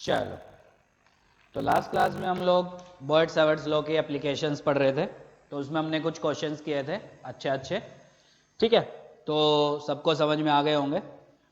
चलो, तो last class में हम लोग बर्ड सावर्ट्स लॉ के एप्लीकेशंस पढ़ रहे थे, तो उसमें हमने कुछ क्वेश्चंस किए थे अच्छे अच्छे। ठीक है, तो सबको समझ में आ गए होंगे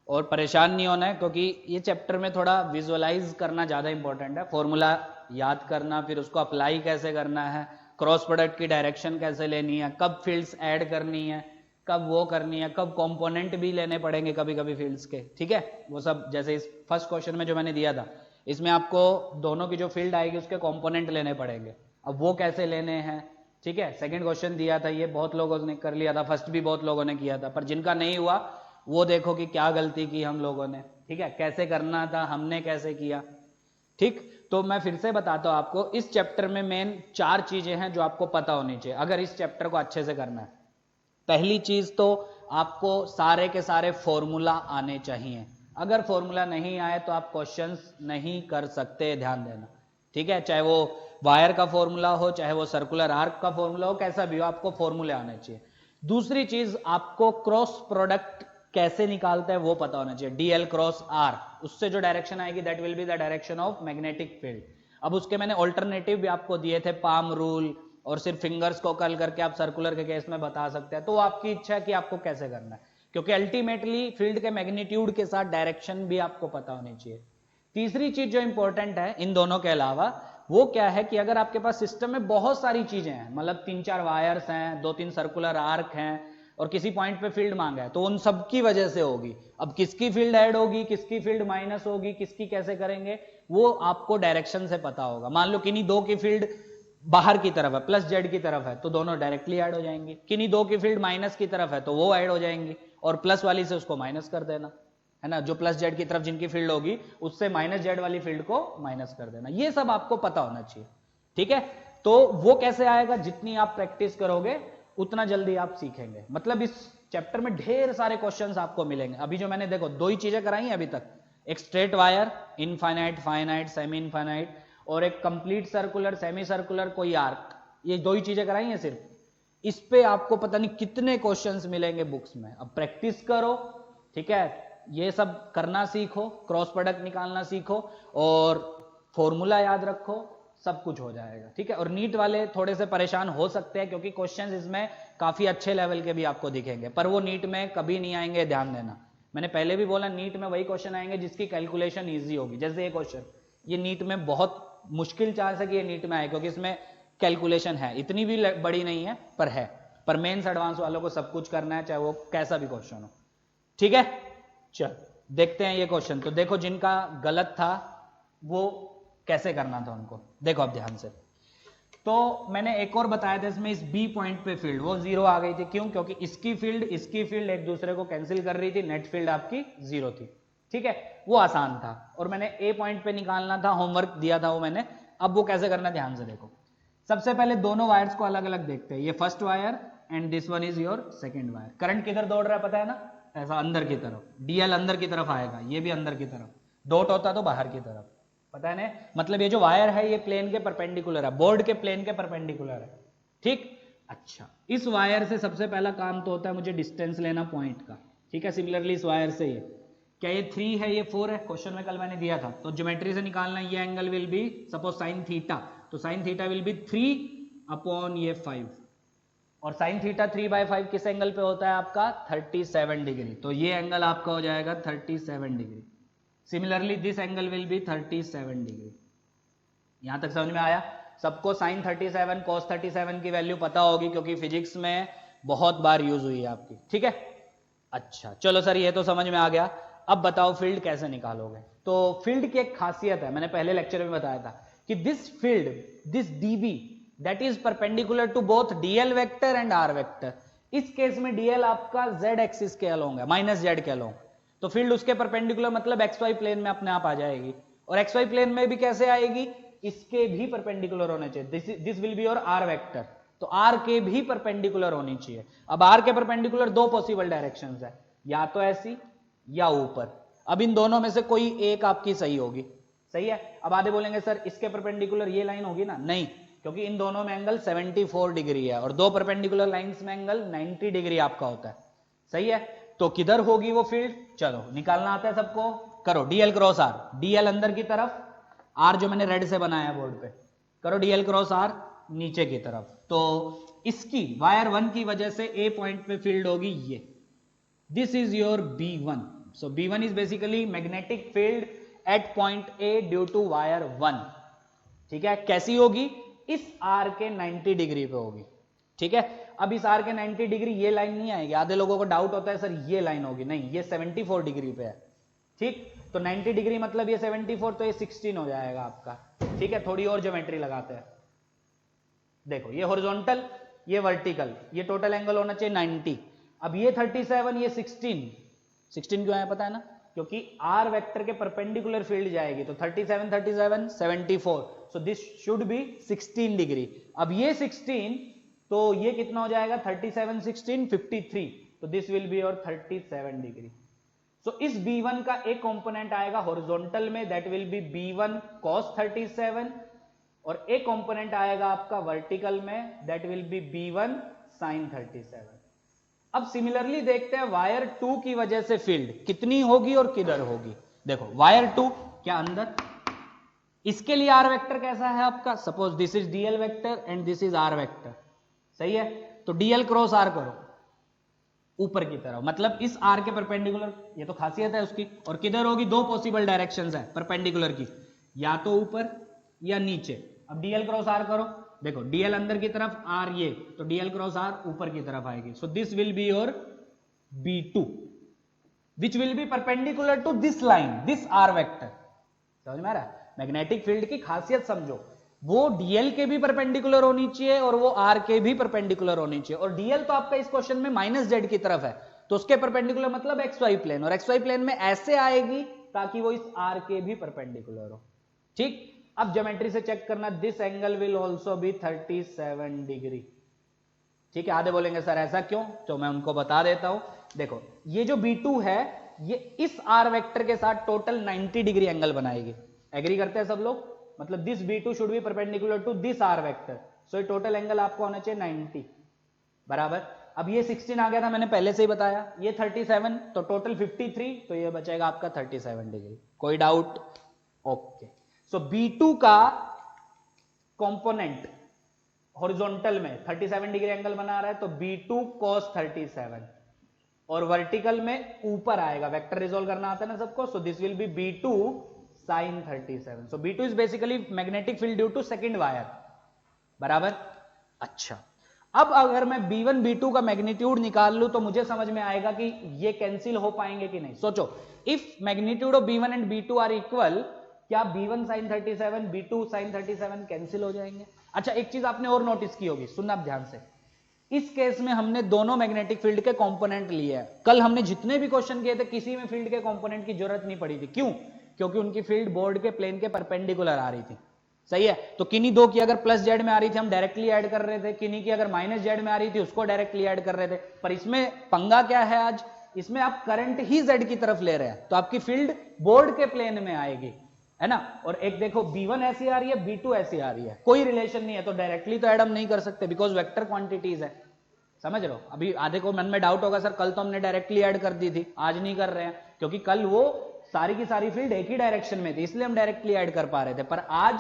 और परेशान नहीं होना है, क्योंकि ये चैप्टर में थोड़ा विजुअलाइज करना ज़्यादा इंपॉर्टेंट है। फॉर्मूला याद करना, फिर उसको अप्लाई कैसे करना है, क्रॉस प्रोडक्ट की डायरेक्शन कैसे लेनी है, कब फील्ड्स ऐड करनी है, कब वो करनी है, कब कंपोनेंट भी लेने पड़ेंगे कभी कभी फील्ड्स के। ठीक है, वो सब जैसे इस फर्स्ट क्वेश्चन में जो मैंने दिया था, इसमें आपको दोनों की जो फील्ड आएगी उसके कंपोनेंट लेने पड़ेंगे। अब वो कैसे लेने हैं, ठीक है। सेकंड क्वेश्चन दिया था, ये बहुत लोगों ने कर लिया था, फर्स्ट भी बहुत लोगों ने किया था, पर जिनका नहीं हुआ वो देखो कि क्या गलती की हम लोगों ने। ठीक है, कैसे करना था, हमने कैसे किया। ठीक, तो मैं फिर से बताता हूं आपको, इस चैप्टर में मेन 4 चीजें हैं जो आपको पता होनी चाहिए अगर इस चैप्टर को अच्छे से करना है। पहली चीज तो आपको सारे के सारे फॉर्मूला आने चाहिए। अगर फॉर्मूला नहीं आए तो आप क्वेश्चंस नहीं कर सकते, ध्यान देना। ठीक है, चाहे वो वायर का फॉर्मूला हो, चाहे वो सर्कुलर आर्क का फॉर्मूला हो, कैसा भी हो, आपको फॉर्मूले आने चाहिए। दूसरी चीज, आपको क्रॉस प्रोडक्ट कैसे निकालता है वो पता होना चाहिए। डीएल क्रॉस आर, उससे जो डायरेक्शन आएगी that will be the direction of magnetic field. अब उसके मैंने ऑल्टरनेटिव भी आपको दिए थे, पाम रूल और सिर्फ फिंगर्स को कर्ल करके आप सर्कुलर के केस में बता सकते हैं। तो आपकी इच्छा है कि आपको कैसे करना है, क्योंकि अल्टीमेटली फील्ड के मैग्नीट्यूड के साथ डायरेक्शन भी आपको पता होनी चाहिए। तीसरी चीज जो इंपॉर्टेंट है इन दोनों के अलावा, वो क्या है कि अगर आपके पास सिस्टम में बहुत सारी चीजें हैं, मतलब 3-4 वायर्स हैं, 2-3 सर्कुलर आर्क हैं, और किसी पॉइंट पे फील्ड मांगा है, तो उन सब की वजह से होगी। अब किसकी फील्ड ऐड होगी, किसकी फील्ड माइनस होगी, किसकी कैसे करेंगे, वो आपको डायरेक्शन से पता होगा। मान लो किन्हीं दो की फील्ड बाहर की तरफ है, प्लस जेड की तरफ है, तो दोनों डायरेक्टली ऐड हो जाएंगी। किन्हीं दो की फील्ड माइनस की तरफ है तो वो ऐड हो जाएंगी, और प्लस वाली से उसको माइनस कर देना, है ना। जो प्लस जेड की तरफ जिनकी फील्ड होगी उससे माइनस जेड वाली फील्ड को माइनस कर देना। ये सब आपको पता होना चाहिए। ठीक है, तो वो कैसे आएगा, जितनी आप प्रैक्टिस करोगे उतना जल्दी आप सीखेंगे। मतलब इस चैप्टर में ढेर सारे क्वेश्चंस आपको मिलेंगे। अभी जो मैंने देखो 2 ही चीजें कराई हैं अभी तक, एक straight wire, infinite, finite, semi infinite, और एक कंप्लीट सर्कुलर, सेमी सर्कुलर, कोई आर्क। ये 2 ही चीजें कराई हैं सिर्फ। इस पे आपको पता नहीं कितने क्वेश्चंस मिलेंगे बुक्स में। अब प्रैक्टिस करो, ठीक है, ये सब करना सीखो, क्रॉस प्रोडक्ट निकालना सीखो, और फॉर्मूला याद रखो, सब कुछ हो जाएगा। ठीक है, और नीट वाले थोड़े से परेशान हो सकते हैं, क्योंकि क्वेश्चंस इसमें काफी अच्छे लेवल के भी आपको दिखेंगे, पर वो नीट में कभी नहीं आएंगे, ध्यान देना। मैंने पहले भी बोला, नीट में वही क्वेश्चन आएंगे जिसकी कैलकुलेशन ईजी होगी। जैसे ये क्वेश्चन, ये नीट में बहुत मुश्किल चांस है कि ये नीट में आए, क्योंकि इसमें कैलकुलेशन है, इतनी भी बड़ी नहीं है पर है। पर मेंस एडवांस वालों को सब कुछ करना है, चाहे वो कैसा भी क्वेश्चन हो। ठीक है, चल देखते हैं ये क्वेश्चन। तो देखो, जिनका गलत था वो कैसे करना था उनको देखो अब ध्यान से। तो मैंने एक और बताया था इसमें, इस बी पॉइंट पे फील्ड वो 0 आ गई थी। क्यों? क्योंकि इसकी फील्ड एक दूसरे को कैंसिल कर रही थी, नेट फील्ड आपकी 0 थी। ठीक है, वो आसान था। और मैंने ए पॉइंट पे निकालना था, होमवर्क दिया था वो मैंने। अब वो कैसे करना, ध्यान से देखो। सबसे पहले दोनों वायर्स को अलग अलग देखते हैं। ये first wire and this one is your second wire. Current किधर दौड़ रहा है पता है ना, ऐसा अंदर की तरफ। डीएल अंदर की तरफ आएगा, ये भी अंदर की तरफ। डॉट होता तो बाहर की तरफ, पता है ना। मतलब ये जो वायर है ये प्लेन के परपेंडिकुलर है, बोर्ड के प्लेन के परपेंडिकुलर है। ठीक, अच्छा, इस वायर से सबसे पहला काम तो होता है मुझे डिस्टेंस लेना पॉइंट का। ठीक है, सिमिलरली इस वायर से ये, क्या ये 3 है, ये 4 है, क्वेश्चन में कल मैंने दिया था। तो ज्योमेट्री से निकालना, ये angle will be suppose sine theta, तो sine theta will be 3 upon ये 5, और साइन थीटा 3/5 किस एंगल पे होता है आपका, 37 डिग्री। तो ये एंगल आपका हो जाएगा 37 degree. Similarly this angle will B 37 degree. यहां तक समझ में आया सबको? साइन 37 कॉस 37 की वैल्यू पता होगी, क्योंकि फिजिक्स में बहुत बार यूज हुई है आपकी। ठीक है, अच्छा चलो सर, ये तो समझ में आ गया। अब बताओ फील्ड कैसे निकालोगे। तो फील्ड की एक खासियत है, मैंने पहले लेक्चर में बताया था कि this field, this dB, that is perpendicular to both dl vector and r vector. इस केस में डीएल आपका जेड एक्सिस के अलोंग है, माइनस जेड के अलोंग। तो फील्ड उसके परपेंडिकुलर, मतलब एक्स वाई प्लेन में अपने आप आ जाएगी। और एक्स वाई प्लेन में भी कैसे आएगी, इसके भी परपेंडिकुलर होने चाहिए। This will be your are vector, तो आर के भी परपेंडिकुलर होनी चाहिए। अब आर के परपेंडिकुलर 2 पॉसिबल डायरेक्शंस है, या तो ऐसी या ऊपर। अब इन दोनों में से कोई एक आपकी सही होगी, सही है। अब आधे बोलेंगे सर इसके परपेंडिकुलर ये लाइन होगी ना, नहीं, क्योंकि इन दोनों में एंगल 74 डिग्री है, और 2 परपेंडिकुलर लाइंस में एंगल 90 डिग्री आपका होता है, सही है। तो किधर होगी वो फील्ड, चलो निकालना आता है सबको, करो डीएल क्रॉस आर। डीएल अंदर की तरफ, आर जो मैंने रेड से बनाया बोर्ड पे, करो डीएल क्रॉस आर नीचे की तरफ। तो इसकी वायर 1 की वजह से ए पॉइंट पे फील्ड होगी ये, this is your B1। So B1 is basically magnetic field at point A due to wire 1। ठीक है, कैसी होगी? इस आर के 90 डिग्री पे होगी। ठीक है, अब इस आर के 90 डिग्री ये लाइन नहीं आएगी। आधे लोगों को डाउट होता है सर ये लाइन होगी, नहीं, ये 74 डिग्री पे है। ठीक, तो 90 डिग्री मतलब ये 74, तो ये 16 हो जाएगा आपका। ठीक है, थोड़ी और ज्योमेट्री लगाते हैं। देखो ये हॉरिजॉन्टल, ये वर्टिकल, ये टोटल एंगल होना चाहिए 90। अब ये 37, ये 16 क्यों आया पता है ना? क्योंकि आर वेक्टर के परपेंडिकुलर फील्ड जाएगी, तो 37 37 74, so this should be 16 degree. अब ये 16, तो ये कितना हो जाएगा? 37 16 53, तो this will be your 37 degree. So इस B1 का एक कंपोनेंट आएगा हॉरिजॉन्टल में, that will B B1 cos 37, और एक कंपोनेंट आएगा आपका वर्टिकल में, that will B B1 sin 37। अब सिमिलरली देखते हैं वायर 2 की वजह से फील्ड कितनी होगी और किधर होगी। देखो वायर 2 क्या अंदर, इसके लिए आर वेक्टर कैसा है आपका? Suppose this is dl vector and this is r vector, सही है? तो डीएल क्रॉस आर करो ऊपर की तरफ, मतलब इस आर के परपेंडिकुलर, ये तो खासियत है उसकी। और किधर होगी? दो पॉसिबल डायरेक्शंस है परपेंडिकुलर की, या तो ऊपर या नीचे। अब डीएल क्रॉस आर करो, देखो डीएल अंदर की तरफ, आर ये, तो डीएल क्रॉस आर ऊपर की तरफ आएगी। So this will be your B2 which will be perpendicular to this line, this are vector. समझ में आ रहा है? मैग्नेटिक फील्ड की खासियत समझो, वो डीएल के भी परपेंडिकुलर होनी चाहिए और वो आर के भी परपेंडिकुलर होनी चाहिए। और डीएल तो आपका इस क्वेश्चन में -z की तरफ है, तो उसके परपेंडिकुलर मतलब XY प्लेन, और XY प्लेन में ऐसे आएगी ताकि वो इस आर के भी परपेंडिकुलर हो। ठीक, अब ज्योमेट्री से चेक करना, this angle will also be 37 degree. ठीक है, आधे बोलेंगे सर ऐसा क्यों, तो मैं उनको बता देता हूं। देखो ये जो B2 है, ये इस आर वेक्टर के साथ टोटल 90 डिग्री एंगल बनाएगी। एग्री करते हैं सब लोग? मतलब this B2 should be perpendicular to this are vector, so ये टोटल एंगल आपको होना चाहिए 90 बराबर। अब ये 16 आ गया था, मैंने पहले से ही बताया, ये 37, तो टोटल 53, तो ये बचेगा आपका 37 डिग्री। कोई डाउट? ओके। सो B2 का कंपोनेंट हॉरिजॉन्टल में 37 डिग्री एंगल बना रहा है, तो B2 cos 37, और वर्टिकल में ऊपर आएगा, वेक्टर रिजोल्व करना आता है ना सबको, so this will be B2 sin 37। So B2 is basically magnetic field due to second wire, बराबर। अच्छा, अब अगर मैं B1 B2 का मैग्नीट्यूड निकाल लूं तो मुझे समझ में आएगा कि ये कैंसिल हो पाएंगे कि नहीं। सोचो, if magnitude of B1 and B2 are equal, क्या B1 sin 37 B2 sin 37 cancel हो जाएंगे? अच्छा, एक चीज आपने और नोटिस की होगी, सुनना आप ध्यान से। इस केस में हमने दोनों मैग्नेटिक फील्ड के कंपोनेंट लिए हैं। कल हमने जितने भी क्वेश्चन किए थे, किसी में फील्ड के कंपोनेंट की जरूरत नहीं पड़ी थी। क्यों? क्योंकि उनकी फील्ड बोर्ड के प्लेन के परपेंडिकुलर आ रही थी, सही है? तो किन्हीं दो की अगर +z में आ रही थी, हम डायरेक्टली ऐड कर रहे थे, किन्हीं की अगर -z में आ रही थी, उसको डायरेक्टली ऐड कर रहे थे। पर इसमें पंगा क्या है आज? इसमें आप करंट ही z की तरफ ले रहे हैं, तो आपकी फील्ड बोर्ड के प्लेन में आएगी, है ना? और एक देखो B1 ऐसी आ रही है, B2 ऐसी आ रही है, कोई रिलेशन नहीं है, तो डायरेक्टली तो ऐड हम नहीं कर सकते, बिकॉज वेक्टर क्वांटिटीज है। समझ रहे हो? अभी आधे को मन में डाउट होगा, सर कल तो हमने डायरेक्टली ऐड कर दी थी, आज नहीं कर रहे हैं, क्योंकि कल वो सारी की सारी फील्ड एक ही डायरेक्शन में थी, इसलिए हम डायरेक्टली ऐड कर पा रहे थे। पर आज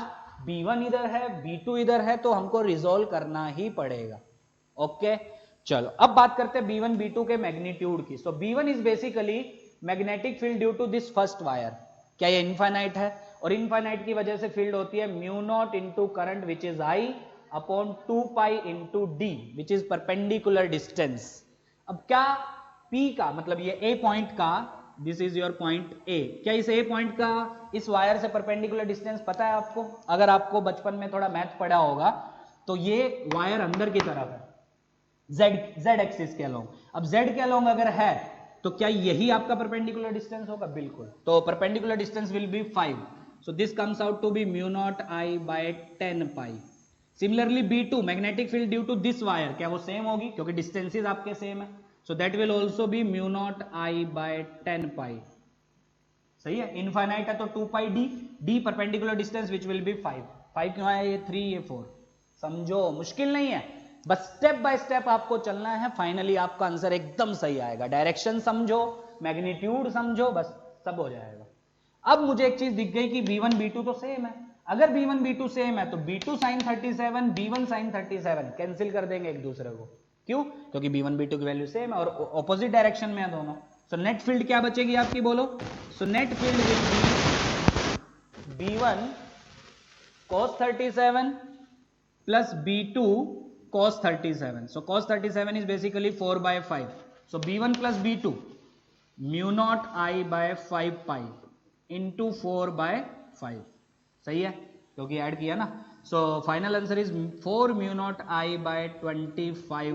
B1 इधर है, B2 इधर है, तो हमको रिजोल्व करना ही पड़ेगा। ओके, चलो अब बात करते हैं B1 B2 के मैग्नीट्यूड की। So B1 is basically magnetic field due to this first wire. क्या ये इनफाइनाइट है? और इनफाइनाइट की वजह से फील्ड होती है μ0 into current which is I upon 2 pi into D which is perpendicular distance. अब क्या P का मतलब ये A पॉइंट का, this is your point A, क्या इस A पॉइंट का इस वायर से परपेंडिकुलर डिस्टेंस पता है आपको? अगर आपको बचपन में थोड़ा मैथ पढ़ा होगा तो ये वायर अंदर की तरफ है, Z एक्सिस के अलोंग। अब Z के अलोंग अगर है तो क्या यही आपका परपेंडिकुलर डिस्टेंस होगा? बिल्कुल। तो perpendicular distance will be 5, so this comes out to be μ0 I by 10 pi. Similarly B2 magnetic field due to this wire, क्या वो सेम होगी? क्योंकि डिस्टेंसेस आपके सेम है, so that will also be μ0 I by 10 pi. सही है? Infinite है तो 2 pi D perpendicular distance which will be 5 क्यों है? ये 3 ये 4। समझो, मुश्किल नहीं है, बस स्टेप बाय स्टेप आपको चलना है, फाइनली आपका आंसर एकदम सही आएगा। डायरेक्शन समझो, मैग्नीट्यूड समझो, बस सब हो जाएगा। अब मुझे एक चीज दिख गई कि b1 b2 तो सेम है। अगर b1 b2 सेम है तो b2 sin 37 b1 sin 37 cancel कर देंगे एक दूसरे को। क्यों? क्योंकि b1 b2 की वैल्यू सेम है और ऑपोजिट डायरेक्शन में है दोनों। सो नेट फील्ड क्या बचेगी आपकी, बोलो। सो net field will B b1 cos 37 plus b2 cos 37. So cos 37 is basically 4 by 5. So b1 plus b2 mu naught I by 5 pi into 4 by 5. सही है, क्योंकि ऐड किया ना। So final answer is 4 mu not I by 25 pi,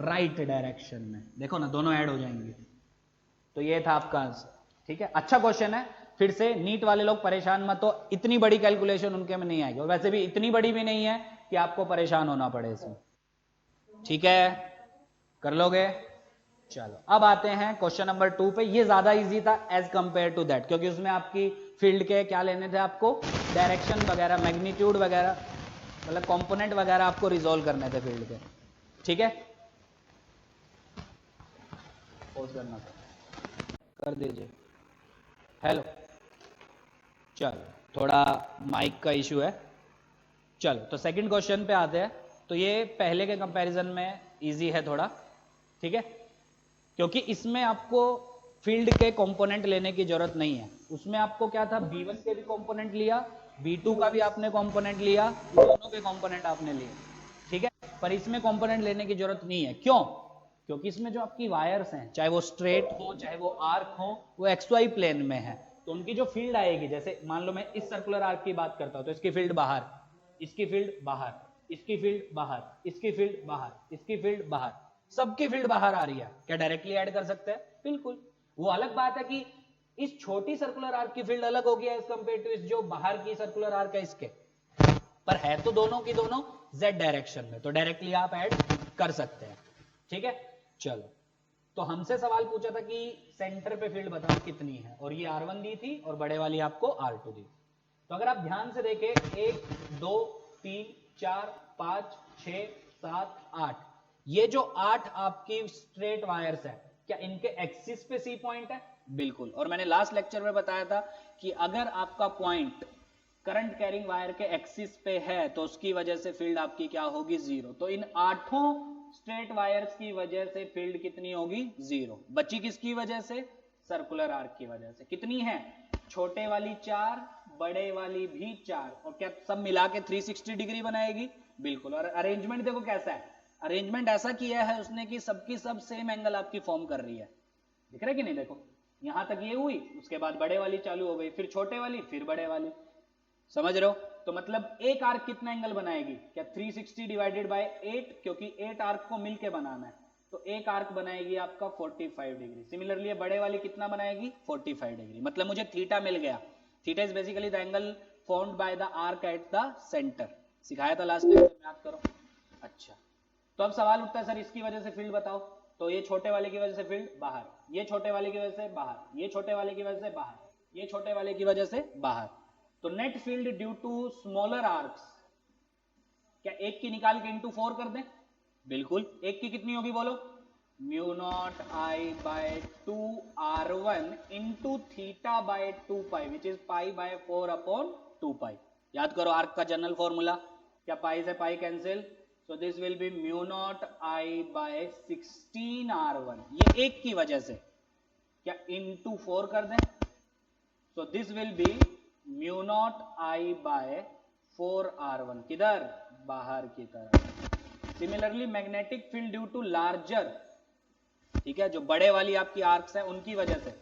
right direction में। देखो ना, दोनों add हो जाएंगे। तो ये था आपका आंसर। ठीक है, अच्छा क्वेश्चन है। फिर से नीट वाले लोग परेशान मत हो, इतनी बड़ी कैलकुलेशन उनके में नहीं आएगी, और वैसे भी इतनी बड़ी भी नहीं है कि आपको परेशान होना पड़े इसमें। ठीक है, कर लोगे? चलो अब आते हैं क्वेश्चन नंबर 2 पे। ये ज्यादा इजी था एज कंपेयर टू दैट, क्योंकि उसमें आपकी फील्ड के क्या लेने थे आपको, डायरेक्शन वगैरह, मैग्नीट्यूड वगैरह, मतलब कंपोनेंट वगैरह आपको रिजोल्व करने थे फील्ड के। ठीक है, पोज करना था, कर दीजिए। हेलो, चलो थोड़ा माइक का इशू है। चलो तो सेकंड क्वेश्चन पे आते हैं। तो ये पहले के कंपैरिजन में इजी है थोड़ा, ठीक है, क्योंकि इसमें आपको फील्ड के कंपोनेंट लेने की जरूरत नहीं है। उसमें आपको क्या था, b1 के भी कंपोनेंट लिया, b2 का भी आपने कंपोनेंट लिया, दोनों के कंपोनेंट आपने लिए। ठीक है, पर इसमें कंपोनेंट लेने की जरूरत नहीं है। क्यों? क्योंकि इसमें जो आपकी वायर्स हैं, चाहे वो स्ट्रेट हो चाहे वो आर्क हो, वो XY प्लेन में है। तो उनकी जो फील्ड आएगी, जैसे मान लो मैं इस सर्कुलर आर्क की बात करता हूं, तो इसकी फील्ड बाहर, इसकी फील्ड बाहर, इसकी फील्ड बाहर, इसकी फील्ड बाहर, इसकी फील्ड बाहर, सबकी फील्ड बाहर आ रही है। क्या डायरेक्टली ऐड कर सकते हैं? बिल्कुल। वो अलग बात है कि इस छोटी सर्कुलर आर्क की फील्ड अलग होगी एज कंपेयर टू इस जो बाहर की सर्कुलर आर्क है इसके, पर है तो दोनों की दोनों z डायरेक्शन में, तो डायरेक्टली आप ऐड कर सकते हैं। ठीक है, चलो तो हमसे सवाल पूछा था कि सेंटर पे फील्ड बताओ कितनी है, और ये r1 दी थी और बड़े वाली आपको r2 दी। तो अगर आप ध्यान से देखें, 1 2 3 4 5 6 7 8, ये जो 8 आपकी स्ट्रेट वायर्स है, क्या इनके एक्सिस पे सी पॉइंट है? बिल्कुल। और मैंने लास्ट लेक्चर में बताया था कि अगर आपका पॉइंट करंट कैरिंग वायर के एक्सिस पे है तो उसकी वजह से फील्ड आपकी क्या होगी, 0। तो इन 8 स्ट्रेट वायर्स की वजह से फील्ड कितनी होगी, 0। बची किसकी वजह से? सर्कुलर आर्क की वजह से। कितनी है? छोटे वाली 4, बड़े वाली भी 4, और क्या सब मिला के 360 डिग्री बनाएगी? बिल्कुल। और अरेंजमेंट देखो कैसा है, अरेंजमेंट ऐसा किया है उसने कि सबकी सब सेम एंगल आपकी फॉर्म कर रही है। दिख रहा है कि नहीं? देखो यहां तक ये हुई, उसके बाद बड़े वाली चालू हो गई, फिर छोटे वाली, फिर बड़े वाली। समझ रहे हो? तो मतलब एक आर्क कितना एंगल बनाएगी? क्या 360 डिवाइडेड बाय 8, क्योंकि 8 आर्क को मिलके बनाना है, तो एक आर्क बनाएगी आपका 45 डिग्री। सिमिलरली बड़े वाली कितना बनाएगी? 45 डिग्री। मतलब मुझे थीटा मिल गया। Theta is basically the angle formed by the arc eight the centre. सिखाया था लास्ट लेक्चर में, याद करो। अच्छा, तो अब सवाल उठता है, सर इसकी वजह से फील्ड बताओ। तो ये छोटे वाले की वजह से फील्ड बाहर, ये छोटे वाले की वजह से बाहर, ये छोटे वाले की वजह से बाहर, ये छोटे वाले की वजह से बाहर। तो net field due to smaller arcs, क्या एक की निकाल के इंटू 4 कर दें? बिल्कुल। एक की कितनी होगी बोलो? Mu not I by 2 r1 into theta by 2 pi, which is pi by 4 upon 2 pi. याद करो आर्क का जनरल फॉर्मूला, क्या पाई से pi cancel, so this will be mu not I by 16 r1, ये एक की वजह से, क्या इंटू 4 कर दें, so this will be mu not I by 4 r1, किधर? बाहर की तरफ। Similarly magnetic field due to larger, ठीक है, जो बड़े वाली आपकी आर्क्स है उनकी वजह से,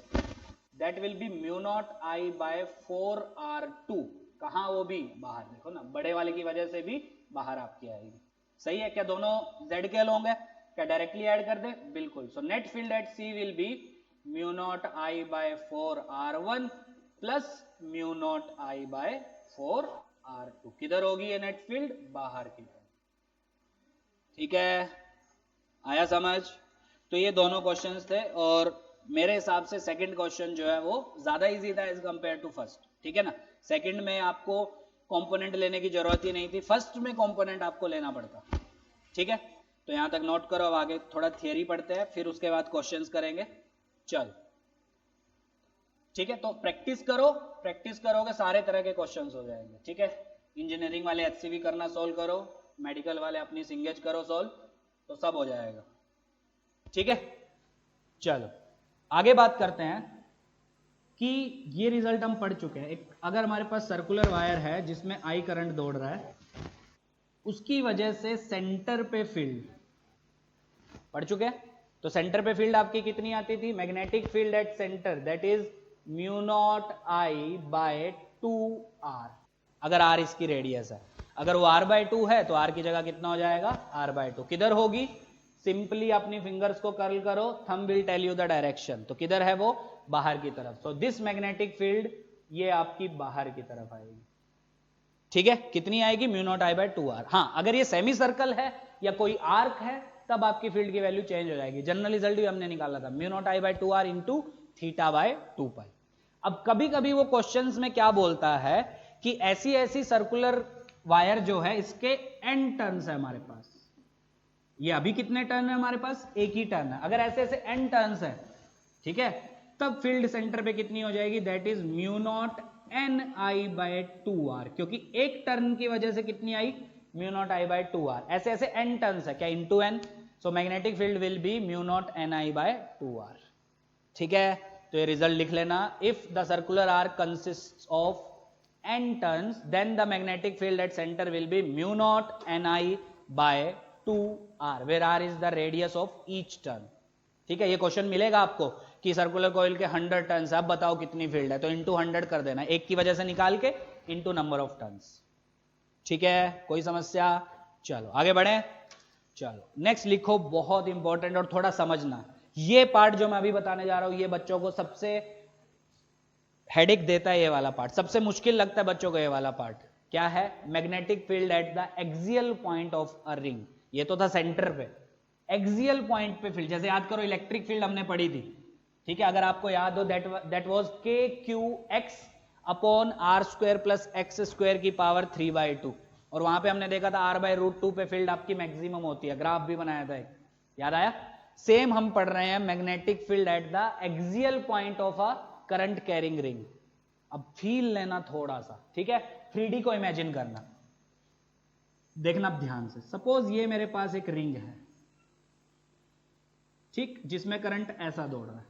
that will be mu not I by 4 r2, कहां? वो भी बाहर। देखो ना, बड़े वाले की वजह से भी बाहर आपकी आएगी। सही है? क्या दोनों जेड के होंगे? क्या डायरेक्टली ऐड कर दे? बिल्कुल। So net field at C will be mu not I by 4 r1 plus mu not I by 4 r2। किधर होगी ये नेट फील्ड? बाहर की तरफ। ठीक है, आया समझ? तो ये दोनों क्वेश्चंस थे, और मेरे हिसाब से सेकंड क्वेश्चन जो है वो ज्यादा इजी था एज कंपेयर टू फर्स्ट। ठीक है ना? सेकंड में आपको कंपोनेंट लेने की जरूरत ही नहीं थी, फर्स्ट में कंपोनेंट आपको लेना पड़ता। ठीक है, तो यहां तक नोट करो। अब आगे थोड़ा थियरी पढ़ते हैं, फिर उसके बाद क्वेश्चंस करेंगे। चल ठीक है, तो प्रैक्टिस करो, प्रैक्टिस करोगे सारे तरह के क्वेश्चंस हो जाएंगे। ठीक है, इंजीनियरिंग वाले एचसीवी करना सोल्व करो, मेडिकल वाले अपनी सिंगेज करो सोल्व, तो सब हो जाएगा। ठीक है, चलो आगे बात करते हैं कि ये रिजल्ट हम पढ़ चुके हैं। एक अगर हमारे पास सर्कुलर वायर है जिसमें आई करंट दौड़ रहा है, उसकी वजह से सेंटर पे फील्ड पढ़ चुके हैं। तो सेंटर पे फील्ड आपकी कितनी आती थी? Magnetic field at center that is mu not I by 2r, अगर r इसकी रेडियस है। अगर वो r बाय 2 है तो r की जगह कितना हो जाएगा? r by 2। किधर होगी? सिंपली अपनी फिंगर्स को कर्ल करो, thumb will tell you the direction. तो किधर है वो? बाहर की तरफ। सो दिस मैग्नेटिक फील्ड ये आपकी बाहर की तरफ आएगी। ठीक है, कितनी आएगी? Mu naught I by 2r। हाँ, अगर ये सेमी सर्कल है या कोई आर्क है तब आपकी फील्ड की वैल्यू चेंज हो जाएगी। जनरल रिजल्ट भी हमने निकाला था, mu not I by 2r into theta by 2 pi. अब कभी कभी वो क्वेश्चंस में क्या बोलता है कि ऐसी ऐसी सर्कुलर वायर जो है इसके n टर्न्स है हमारे पास। ये अभी कितने टर्न है हमारे पास? एक ही टर्न है। अगर ऐसे ऐसे n टर्न्स है, ठीक है, तब फील्ड सेंटर पे कितनी हो जाएगी? That is mu not N I by 2r, क्योंकि एक टर्न की वजह से कितनी आई? Mu not I by 2r। ऐसे ऐसे n टर्न्स है क्या? Into n, so magnetic field will be mu not N I by 2r। ठीक है, तो ये रिजल्ट लिख लेना। If the circular arc consist of n turns then the magnetic field at center will be mu not N I by 2r, where r is the radius of each turn. ठीक है, ये question मिलेगा आपको कि circular coil के 100 turns, अब बताओ कितनी फील्ड है, तो इंटू 100 कर देना, एक की वजह से निकाल के इंटू नंबर ऑफ टर्न्स। ठीक है, कोई समस्या? चलो आगे बढ़े। चलो नेक्स्ट लिखो, बहुत इंपॉर्टेंट और थोड़ा समझना। ये पार्ट जो मैं अभी बताने जा रहा हूं ये बच्चों को सबसे हेडेक देता है, ये वाला पार्ट सबसे मुश्किल लगता है बच्चों को। ये वाला पार्ट क्या है? Magnetic field at the axial point of a ring. ये तो था सेंटर पे, एक्सियल पॉइंट पे फील्ड, जैसे याद करो इलेक्ट्रिक फील्ड हमने पढ़ी थी। ठीक है, अगर आपको याद हो that was K Q X upon are square plus x square की पावर 3/2, और वहां पे हमने देखा था r बाय रूट 2 पे फील्ड आपकी मैक्सिमम होती है, ग्राफ भी बनाया था एक, याद आया? सेम हम पढ़ रहे हैं magnetic field at the axial point of a current carrying ring. अब फील लेना थोड़ा सा, ठीक है, 3D को इमेजिन करना, देखना ध्यान से। सपोज ये मेरे पास एक रिंग है, ठीक, जिसमें करंट ऐसा दौड़ रहा है,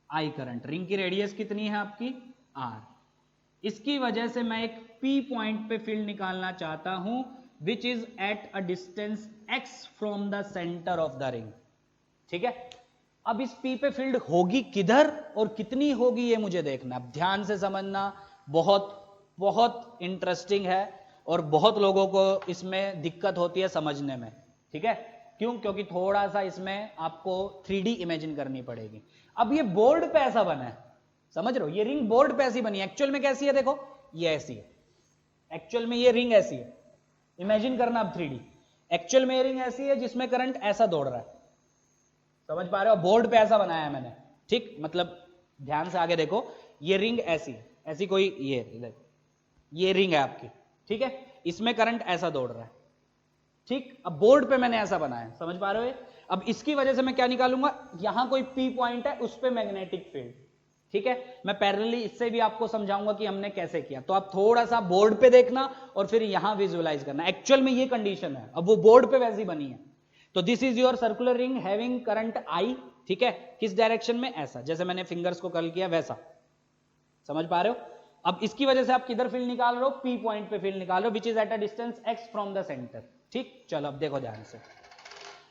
आई करंट। रिंग की रेडियस कितनी है आपकी? r। इसकी वजह से मैं एक P पॉइंट पे फील्ड निकालना चाहता हूं which is eight a distance x from the centre of the ring. ठीक है, अब इस P पे फील्ड होगी किधर और कितनी होगी ये मुझे देखना। अब ध्यान से समझना, बहुत बहुत इंटरेस्टिंग है और बहुत लोगों को इसमें दिक्कत होती है समझने में। ठीक है, क्यों? क्योंकि थोड़ा सा इसमें आपको 3D इमेजिन करनी पड़ेगी। अब ये बोर्ड पे ऐसा बना है, समझ रहे हो? ये रिंग बोर्ड पे ऐसी बनी है, एक्चुअल में कैसी है? देखो ये ऐसी है, एक्चुअल में ये रिंग ऐसी है, इमेजिन करना अब 3D। एक्चुअल में ये रिंग ऐसी है जिसमें करंट ऐसा दौड़ रहा है, समझ पा रहे हो? बोर्ड पे ऐसा बनाया है मैंने, ठीक, मतलब ध्यान से आगे देखो, ये रिंग ऐसी, ऐसी कोई ये रिंग है आपकी, ठीक है, इसमें करंट ऐसा दौड़ रहा है, ठीक। अब बोर्ड पे मैंने ऐसा बनाया, समझ पा रहे हो? अब इसकी वजह से मैं क्या निकालूंगा? यहां कोई P पॉइंट है, उस पे मैग्नेटिक फील्ड, ठीक है। मैं पैरेलली इससे भी आपको समझाऊंगा कि हमने कैसे किया, तो आप थोड़ा सा बोर्ड पे देखना और फिर यहां विजुअलाइज करना। एक्चुअल में ये कंडीशन है, अब वो बोर्ड पे वैसी बनी है। तो this is your circular ring having current I, ठीक है, किस डायरेक्शन में? ऐसा, जैसे मैंने फिंगर्स को कर्ल किया वैसा, समझ पा रहे हो? अब इसकी वजह से आप किधर फील्ड निकाल रहे हो? P पॉइंट पे फील्ड निकाल रहे हो, which is eight a distance x from the centre, ठीक। चलो अब देखो ध्यान से,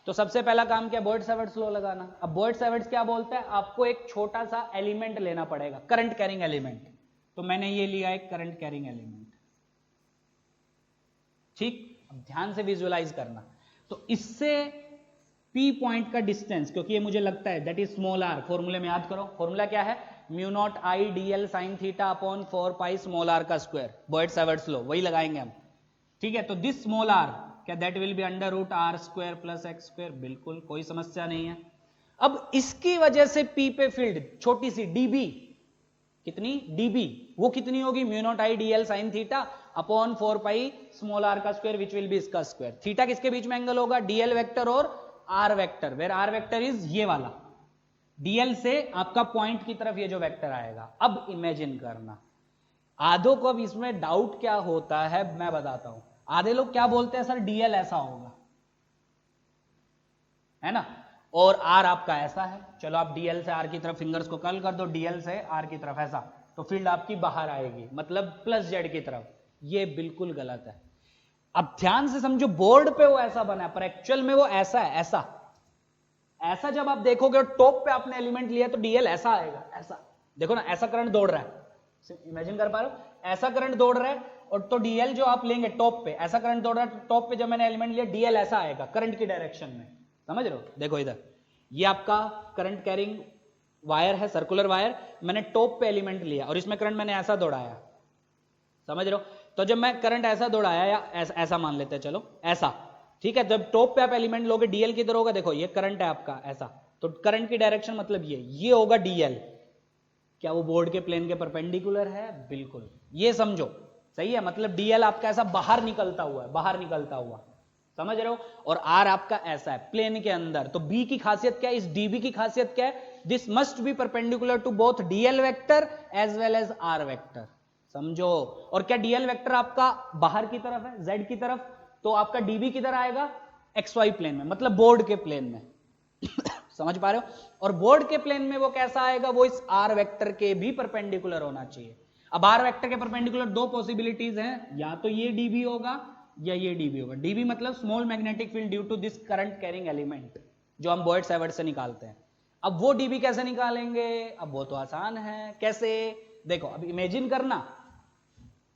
तो सबसे पहला काम क्या? बॉयड-सैवर्ट्स लॉ लगाना। अब बॉयड-सैवर्ट्स क्या बोलता है? आपको एक छोटा सा एलिमेंट लेना पड़ेगा, करंट कैरिंग एलिमेंट। तो मैंने ये लिया एक करंट कैरिंग एलिमेंट, ठीक। अब ध्यान से विजुअलाइज करना, तो इससे P पॉइंट का डिस्टेंस, क्योंकि ये मुझे लगता है दैट इज स्मॉल r, फॉर्मूले में याद करो, फॉर्मूला क्या है? Mu naught I dl sin theta upon 4 pi small r का स्क्वायर, बॉयड-सैवर्ट्स लॉ, वही लगाएंगे हम, ठीक है। तो दिस स्मॉल r, क्या that will be under root r square plus x square, बिल्कुल कोई समस्या नहीं है। अब इसकी वजह से P पे फील्ड छोटी सी dB, कितनी? dB, वो कितनी होगी? Mu naught I dl sin theta upon 4 pi small r का स्क्वायर, विच विल बी इसका स्क्वायर। थीटा किसके बीच में एंगल होगा? dl वेक्टर और r vector, where r vector is ये वाला, डीएल से आपका पॉइंट की तरफ ये जो वेक्टर आएगा। अब इमेजिन करना, आधों को अब इसमें डाउट क्या होता है मैं बताता हूं। आधे लोग क्या बोलते हैं, सर डीएल ऐसा होगा, है ना, और आर आपका ऐसा है। चलो आप डीएल से आर की तरफ फिंगर्स को कर्ल कर दो, डीएल से आर की तरफ ऐसा, तो फील्ड आपकी बाहर आएगी, मतलब प्लस जेड की तरफ। ये बिल्कुल गलत है। अब ध्यान से समझो, बोर्ड पे वो ऐसा बना है पर एक्चुअल में वो ऐसा है, ऐसा ऐसा जब आप देखोगे और टॉप पे आपने एलिमेंट लिया तो डीएल ऐसा आएगा, ऐसा देखो ना, ऐसा करंट दौड़ रहा है, इमेजिन कर पा रहे हो, ऐसा करंट दौड़ रहा है, और तो डीएल जो आप लेंगे टॉप पे, ऐसा करंट दौड़ रहा है, तो टॉप पे जब मैंने एलिमेंट लिया डीएल ऐसा आएगा करंट की डायरेक्शन में, समझ रहे हो। देखो इधर ये आपका करंट कैरिंग वायर है, सर्कुलर वायर, मैंने टॉप पे एलिमेंट लिया और इसमें करंट मैंने ऐसा दौड़ाया, समझ रहे हो। तो जब मैं करंट ऐसा दौड़ाया या ऐसा मान लेते हैं, चलो ऐसा, ठीक है, जब टॉप पे आप एलिमेंट लोगे डीएल किधर होगा, देखो ये करंट है आपका ऐसा, तो करंट की डायरेक्शन मतलब ये होगा डीएल। क्या वो बोर्ड के प्लेन के परपेंडिकुलर है, बिल्कुल, ये समझो, सही है, मतलब डीएल आपका ऐसा बाहर निकलता हुआ है, बाहर निकलता हुआ, समझ रहे हो, और आर आपका ऐसा है प्लेन के अंदर। तो बी की खासियत क्या है, इस डीबी की खासियत क्या है, this must be perpendicular to both dl vector as well as r vector, समझो। और क्या डीएल वेक्टर आपका बाहर की तरफ है, जेड की तरफ, तो आपका डीबी किधर आएगा, एक्स वाई प्लेन में, मतलब बोर्ड के प्लेन में समझ पा रहे हो। और बोर्ड के प्लेन में वो कैसा आएगा, वो इस आर वेक्टर के भी परपेंडिकुलर होना चाहिए। अब आर वेक्टर के परपेंडिकुलर दो पॉसिबिलिटीज हैं, या तो ये डीबी होगा या ये डीबी होगा। डीबी मतलब small magnetic field due to this current carrying element, जो हम बॉयड सावर्ट से निकालते हैं। अब वो डीबी कैसे निकालेंगे, अब वो तो आसान है, कैसे, देखो अब इमेजिन करना,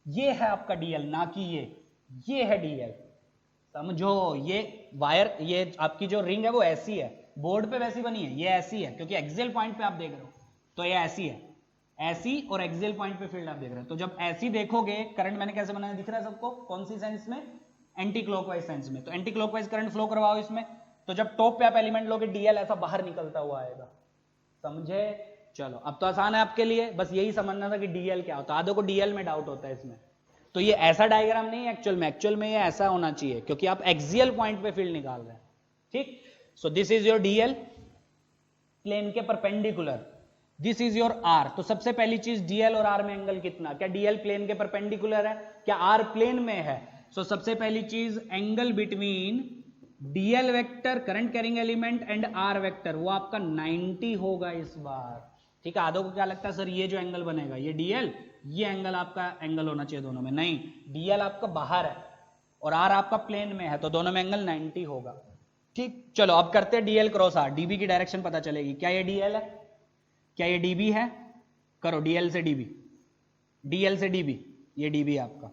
ये है आपका डीएल, ना कि ये है डीएल, समझो। ये वायर, ये आपकी जो रिंग है वो ऐसी है, बोर्ड पे वैसी बनी है, ये ऐसी है क्योंकि एक्सियल पॉइंट पे आप देख रहे हो, तो ये ऐसी है, ऐसी, और एक्सियल पॉइंट पे फील्ड आप देख रहे हो। तो जब ऐसी देखोगे, करंट मैंने कैसे बनाया दिख रहा है सबको, कौन सी सेंस में, एंटी क्लॉकवाइज सेंस में, तो एंटी क्लॉकवाइज करंट फ्लो करवाओ इसमें, तो जब टॉप पे आप एलिमेंट लोगे डीएल ऐसा बाहर निकलता हुआ आएगा, समझे। चलो अब तो आसान है आपके लिए, बस यही समझना था कि डीएल क्या होता है। आधों को डीएल में डाउट होता है इसमें, तो ये ऐसा डायग्राम नहीं है एक्चुअल में ये ऐसा होना चाहिए, क्योंकि आप एक्सियल पॉइंट पे फील्ड निकाल रहे हैं, ठीक। So this is your DL plane के perpendicular, this is your R. तो सबसे पहली चीज, डीएल और आर में एंगल कितना, क्या डीएल प्लेन के परपेंडिकुलर है, क्या आर प्लेन में है। सो सबसे पहली चीज, angle between dl vector current carrying element and r vector, वो आपका 90 होगा इस बार, ठीक है। आधों को क्या लगता है, सर ये जो एंगल बनेगा ये डीएल, ये एंगल आपका एंगल होना चाहिए दोनों में, नहीं, डीएल आपका बाहर है और आर आपका प्लेन में है, तो दोनों में एंगल 90 होगा, ठीक। चलो अब करते हैं डीएल क्रॉस आर, डीबी की डायरेक्शन पता चलेगी, क्या ये डीएल है, क्या ये डीबी है, करो डीएल से डीबी, डीएल से डीबी, ये डीबी है आपका,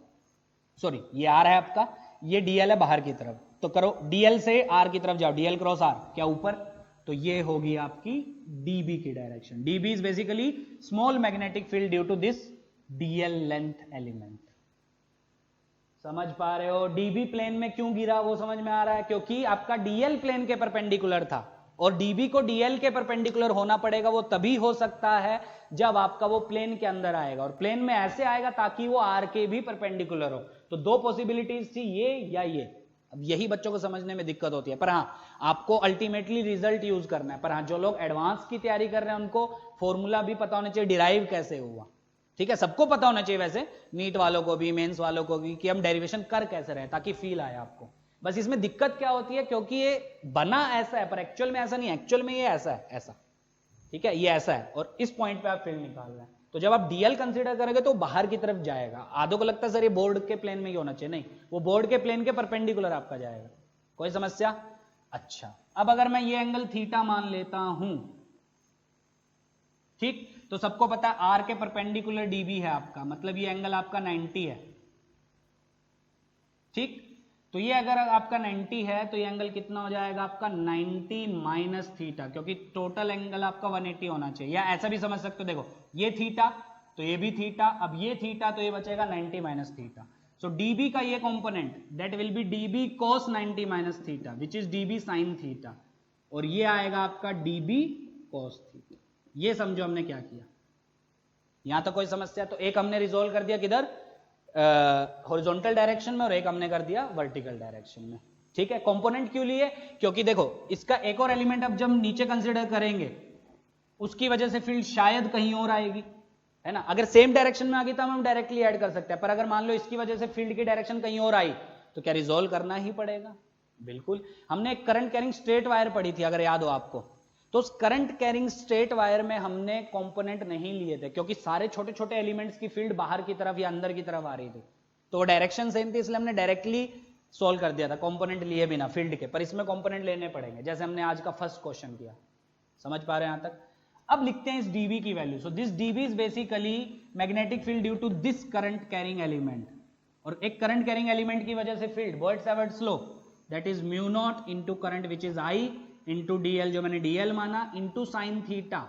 सॉरी ये आर है आपका, ये डीएल है बाहर की तरफ, तो करो डीएल से आर की तरफ जाओ, डीएल क्रॉस आर, क्या ऊपर, तो ये होगी आपकी डीबी की direction. DB is basically small magnetic field due to this dl length element, समझ पा रहे हो। डीबी प्लेन में क्यों गिरा वो समझ में आ रहा है, क्योंकि आपका डीएल प्लेन के परपेंडिकुलर था, और डीबी को डीएल के परपेंडिकुलर होना पड़ेगा, वो तभी हो सकता है जब आपका वो प्लेन के अंदर आएगा, और प्लेन में ऐसे आएगा ताकि वो आर के भी परपेंडिकुलर हो। तो दो पॉसिबिलिटीज थी, ये या ये। अब यही बच्चों को समझने में दिक्कत होती है, पर हाँ आपको अल्टीमेटली रिजल्ट यूज करना है। पर हाँ जो लोग एडवांस की तैयारी कर रहे हैं उनको फॉर्मूला भी पता होना चाहिए, डिराइव कैसे हुआ, ठीक है, सबको पता होना चाहिए, वैसे नीट वालों को भी, मेंस वालों को भी, कि हम डेरिवेशन कर कैसे रहे ताकि फील आए आपको। बस इसमें दिक्कत क्या होती है, क्योंकि ये बना ऐसा है पर एक्चुअल में ऐसा नहीं है, एक्चुअल में ये ऐसा है, ऐसा, ठीक है, ये ऐसा है, और इस पॉइंट पे आप फील्ड निकाल रहे हैं। तो जब आप डीएल कंसीडर करेंगे तो बाहर की तरफ जाएगा। आधों को लगता है सर ये बोर्ड के प्लेन में ही होना चाहिए, नहीं, वो बोर्ड के प्लेन के परपेंडिकुलर आपका जाएगा। कोई समस्या? अच्छा, अब अगर मैं ये एंगल थीटा मान लेता हूं, ठीक, तो सबको पता है आर के परपेंडिकुलर डीबी है आपका, मतलब ये एंगल आपका 90 है, ठीक। तो ये अगर आपका 90 है तो ये एंगल कितना हो जाएगा आपका 90 माइनस थीटा, क्योंकि टोटल एंगल आपका 180 होना चाहिए। या ऐसा भी समझ सकते हो, देखो ये थीटा तो ये भी थीटा, अब ये थीटा तो ये बचेगा 90 माइनस थीटा। सो डीबी का ये component that will B dB cos 90 minus theta which is dB sine theta, और ये आएगा आपका डीबी कॉस थीटा। ये समझो हमने क्या किया, यहां तक कोई समस्या? तो एक हमने रिजोल्व कर दिया किधर, हॉरिजॉन्टल डायरेक्शन में, और एक हमने कर दिया वर्टिकल डायरेक्शन में, ठीक है। कंपोनेंट क्यों लिए, क्योंकि देखो इसका एक और एलिमेंट अब जब नीचे कंसीडर करेंगे उसकी वजह से फील्ड शायद कहीं और आएगी, है ना। अगर सेम डायरेक्शन में आ गई तो हम डायरेक्टली ऐड कर सकते हैं, पर अगर मान लो इसकी वजह से फील्ड की डायरेक्शन कहीं और आई तो क्या रिजोल्व करना ही पड़ेगा? बिल्कुल। हमने एक करंट कैरिंग स्ट्रेट वायर पढ़ी थी अगर याद हो आपको, तो उस करंट कैरिंग स्ट्रेट वायर में हमने कंपोनेंट नहीं लिए थे क्योंकि सारे छोटे छोटे एलिमेंट्स की फील्ड बाहर की तरफ या अंदर की तरफ आ रही थी, तो डायरेक्शन सेम थी, इसलिए हमने डायरेक्टली सॉल्व कर दिया था कंपोनेंट लिए बिना फील्ड के। पर इसमें कंपोनेंट लेने पड़ेंगे, जैसे हमने आज का फर्स्ट क्वेश्चन किया। समझ पा रहे हैं यहां तक? अब लिखते हैं इस dB की वैल्यू। So this dB is basically magnetic field due to this current carrying element, और एक करंट कैरिंग एलिमेंट की वजह से field Biot Savart's law that is mu not into current which is I into dl, जो मैंने dl माना, into sine theta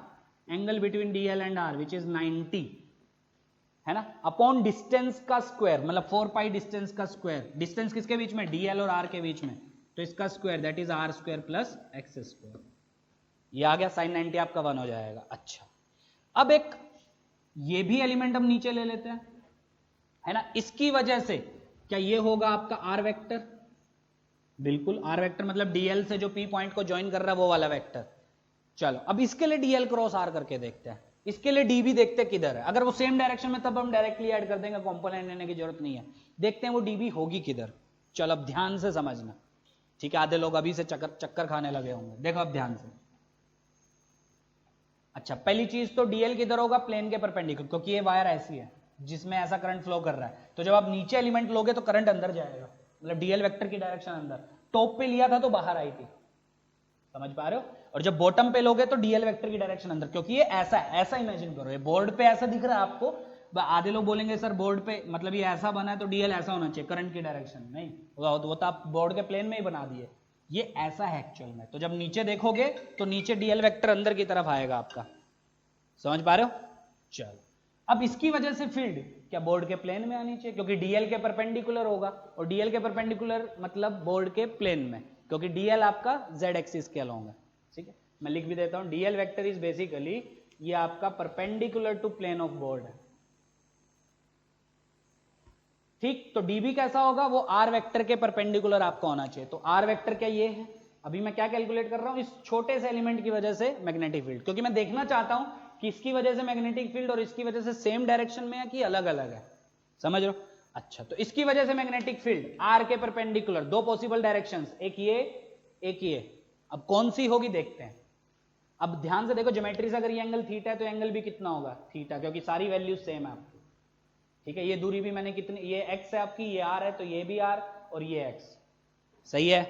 angle between dl and r which is 90, है ना, अपॉन डिस्टेंस का स्क्वायर, मतलब 4 पाई डिस्टेंस का स्क्वायर। डिस्टेंस किसके बीच में? dl और r के बीच में, तो इसका square that is r square plus x square. ये आ गया, साइन 90 आपका 1 हो जाएगा। अच्छा, अब एक ये भी एलिमेंट हम नीचे ले लेते हैं, है ना। इसकी वजह से क्या ये होगा आपका आर वेक्टर? बिल्कुल, आर वेक्टर मतलब डीएल से जो पी पॉइंट को ज्वाइन कर रहा है वो वाला वेक्टर। चलो अब इसके लिए डीएल क्रॉस आर करके देखते हैं, इसके लिए डीबी देखते हैं किधर है। अगर वो सेम डायरेक्शन में तब हम डायरेक्टली ऐड कर देंगे, कंपोनेंट लेने की जरूरत नहीं है। देखते हैं वो डीबी होगी किधर। चलो अब ध्यान से समझना, ठीक है। आधे लोग अभी से चक्कर खाने लगे होंगे, देखो अब ध्यान से। अच्छा, पहली चीज तो डीएल किधर होगा? प्लेन के परपेंडिकुलर, क्योंकि ये वायर ऐसी है जिसमें ऐसा करंट फ्लो कर रहा है, तो जब आप नीचे एलिमेंट लोगे तो करंट अंदर जाएगा, मतलब डीएल वेक्टर की डायरेक्शन अंदर। टॉप पे लिया था तो बाहर आई थी, समझ पा रहे हो? और जब बॉटम पे लोगे तो डीएल वेक्टर की डायरेक्शन अंदर, क्योंकि ये ऐसा है। ऐसा इमेजिन करो, ये बोर्ड पे ऐसा दिख रहा है आपको। आधे लोग बोलेंगे सर बोर्ड पे मतलब ये ऐसा बना है तो डीएल ऐसा होना चाहिए, करंट की डायरेक्शन। नहीं, वो तो आप बोर्ड के प्लेन में ही बना दिए, ये ऐसा है एक्चुअल में। तो जब नीचे देखोगे तो नीचे डीएल वेक्टर अंदर की तरफ आएगा आपका, समझ पा रहे हो? चलो, अब इसकी वजह से फील्ड क्या बोर्ड के प्लेन में आनी चाहिए, क्योंकि डीएल के परपेंडिकुलर होगा, और डीएल के परपेंडिकुलर मतलब बोर्ड के प्लेन में, क्योंकि डीएल आपका जेड एक्सिस के अलोंग है। ठीक है, मैं लिख भी देता हूं, डीएल वेक्टर इज बेसिकली ये आपका perpendicular to plane of board है। ठीक, तो डीबी कैसा होगा? वो आर वेक्टर के परपेंडिकुलर आपका होना चाहिए। तो आर वेक्टर क्या ये है? अभी मैं क्या कैलकुलेट कर रहा हूं? इस छोटे से एलिमेंट की वजह से मैग्नेटिक फील्ड, क्योंकि मैं देखना चाहता हूं कि इसकी वजह से मैग्नेटिक फील्ड और इसकी वजह से सेम डायरेक्शन में है कि अलग अलग है, समझ रहे हो? अच्छा, तो इसकी वजह से मैग्नेटिक फील्ड आर के परपेंडिकुलर, दो पॉसिबल डायरेक्शंस, एक ये एक ये। अब कौन सी होगी देखते हैं। अब ध्यान से देखो, ज्योमेट्री से अगर ये एंगल थीटा है तो एंगल भी कितना होगा? थीटा, क्योंकि सारी वैल्यूज सेम है आपकी। ठीक है, ये दूरी भी मैंने कितनी, ये x है आपकी, ये r है, तो ये भी r और ये x, सही है।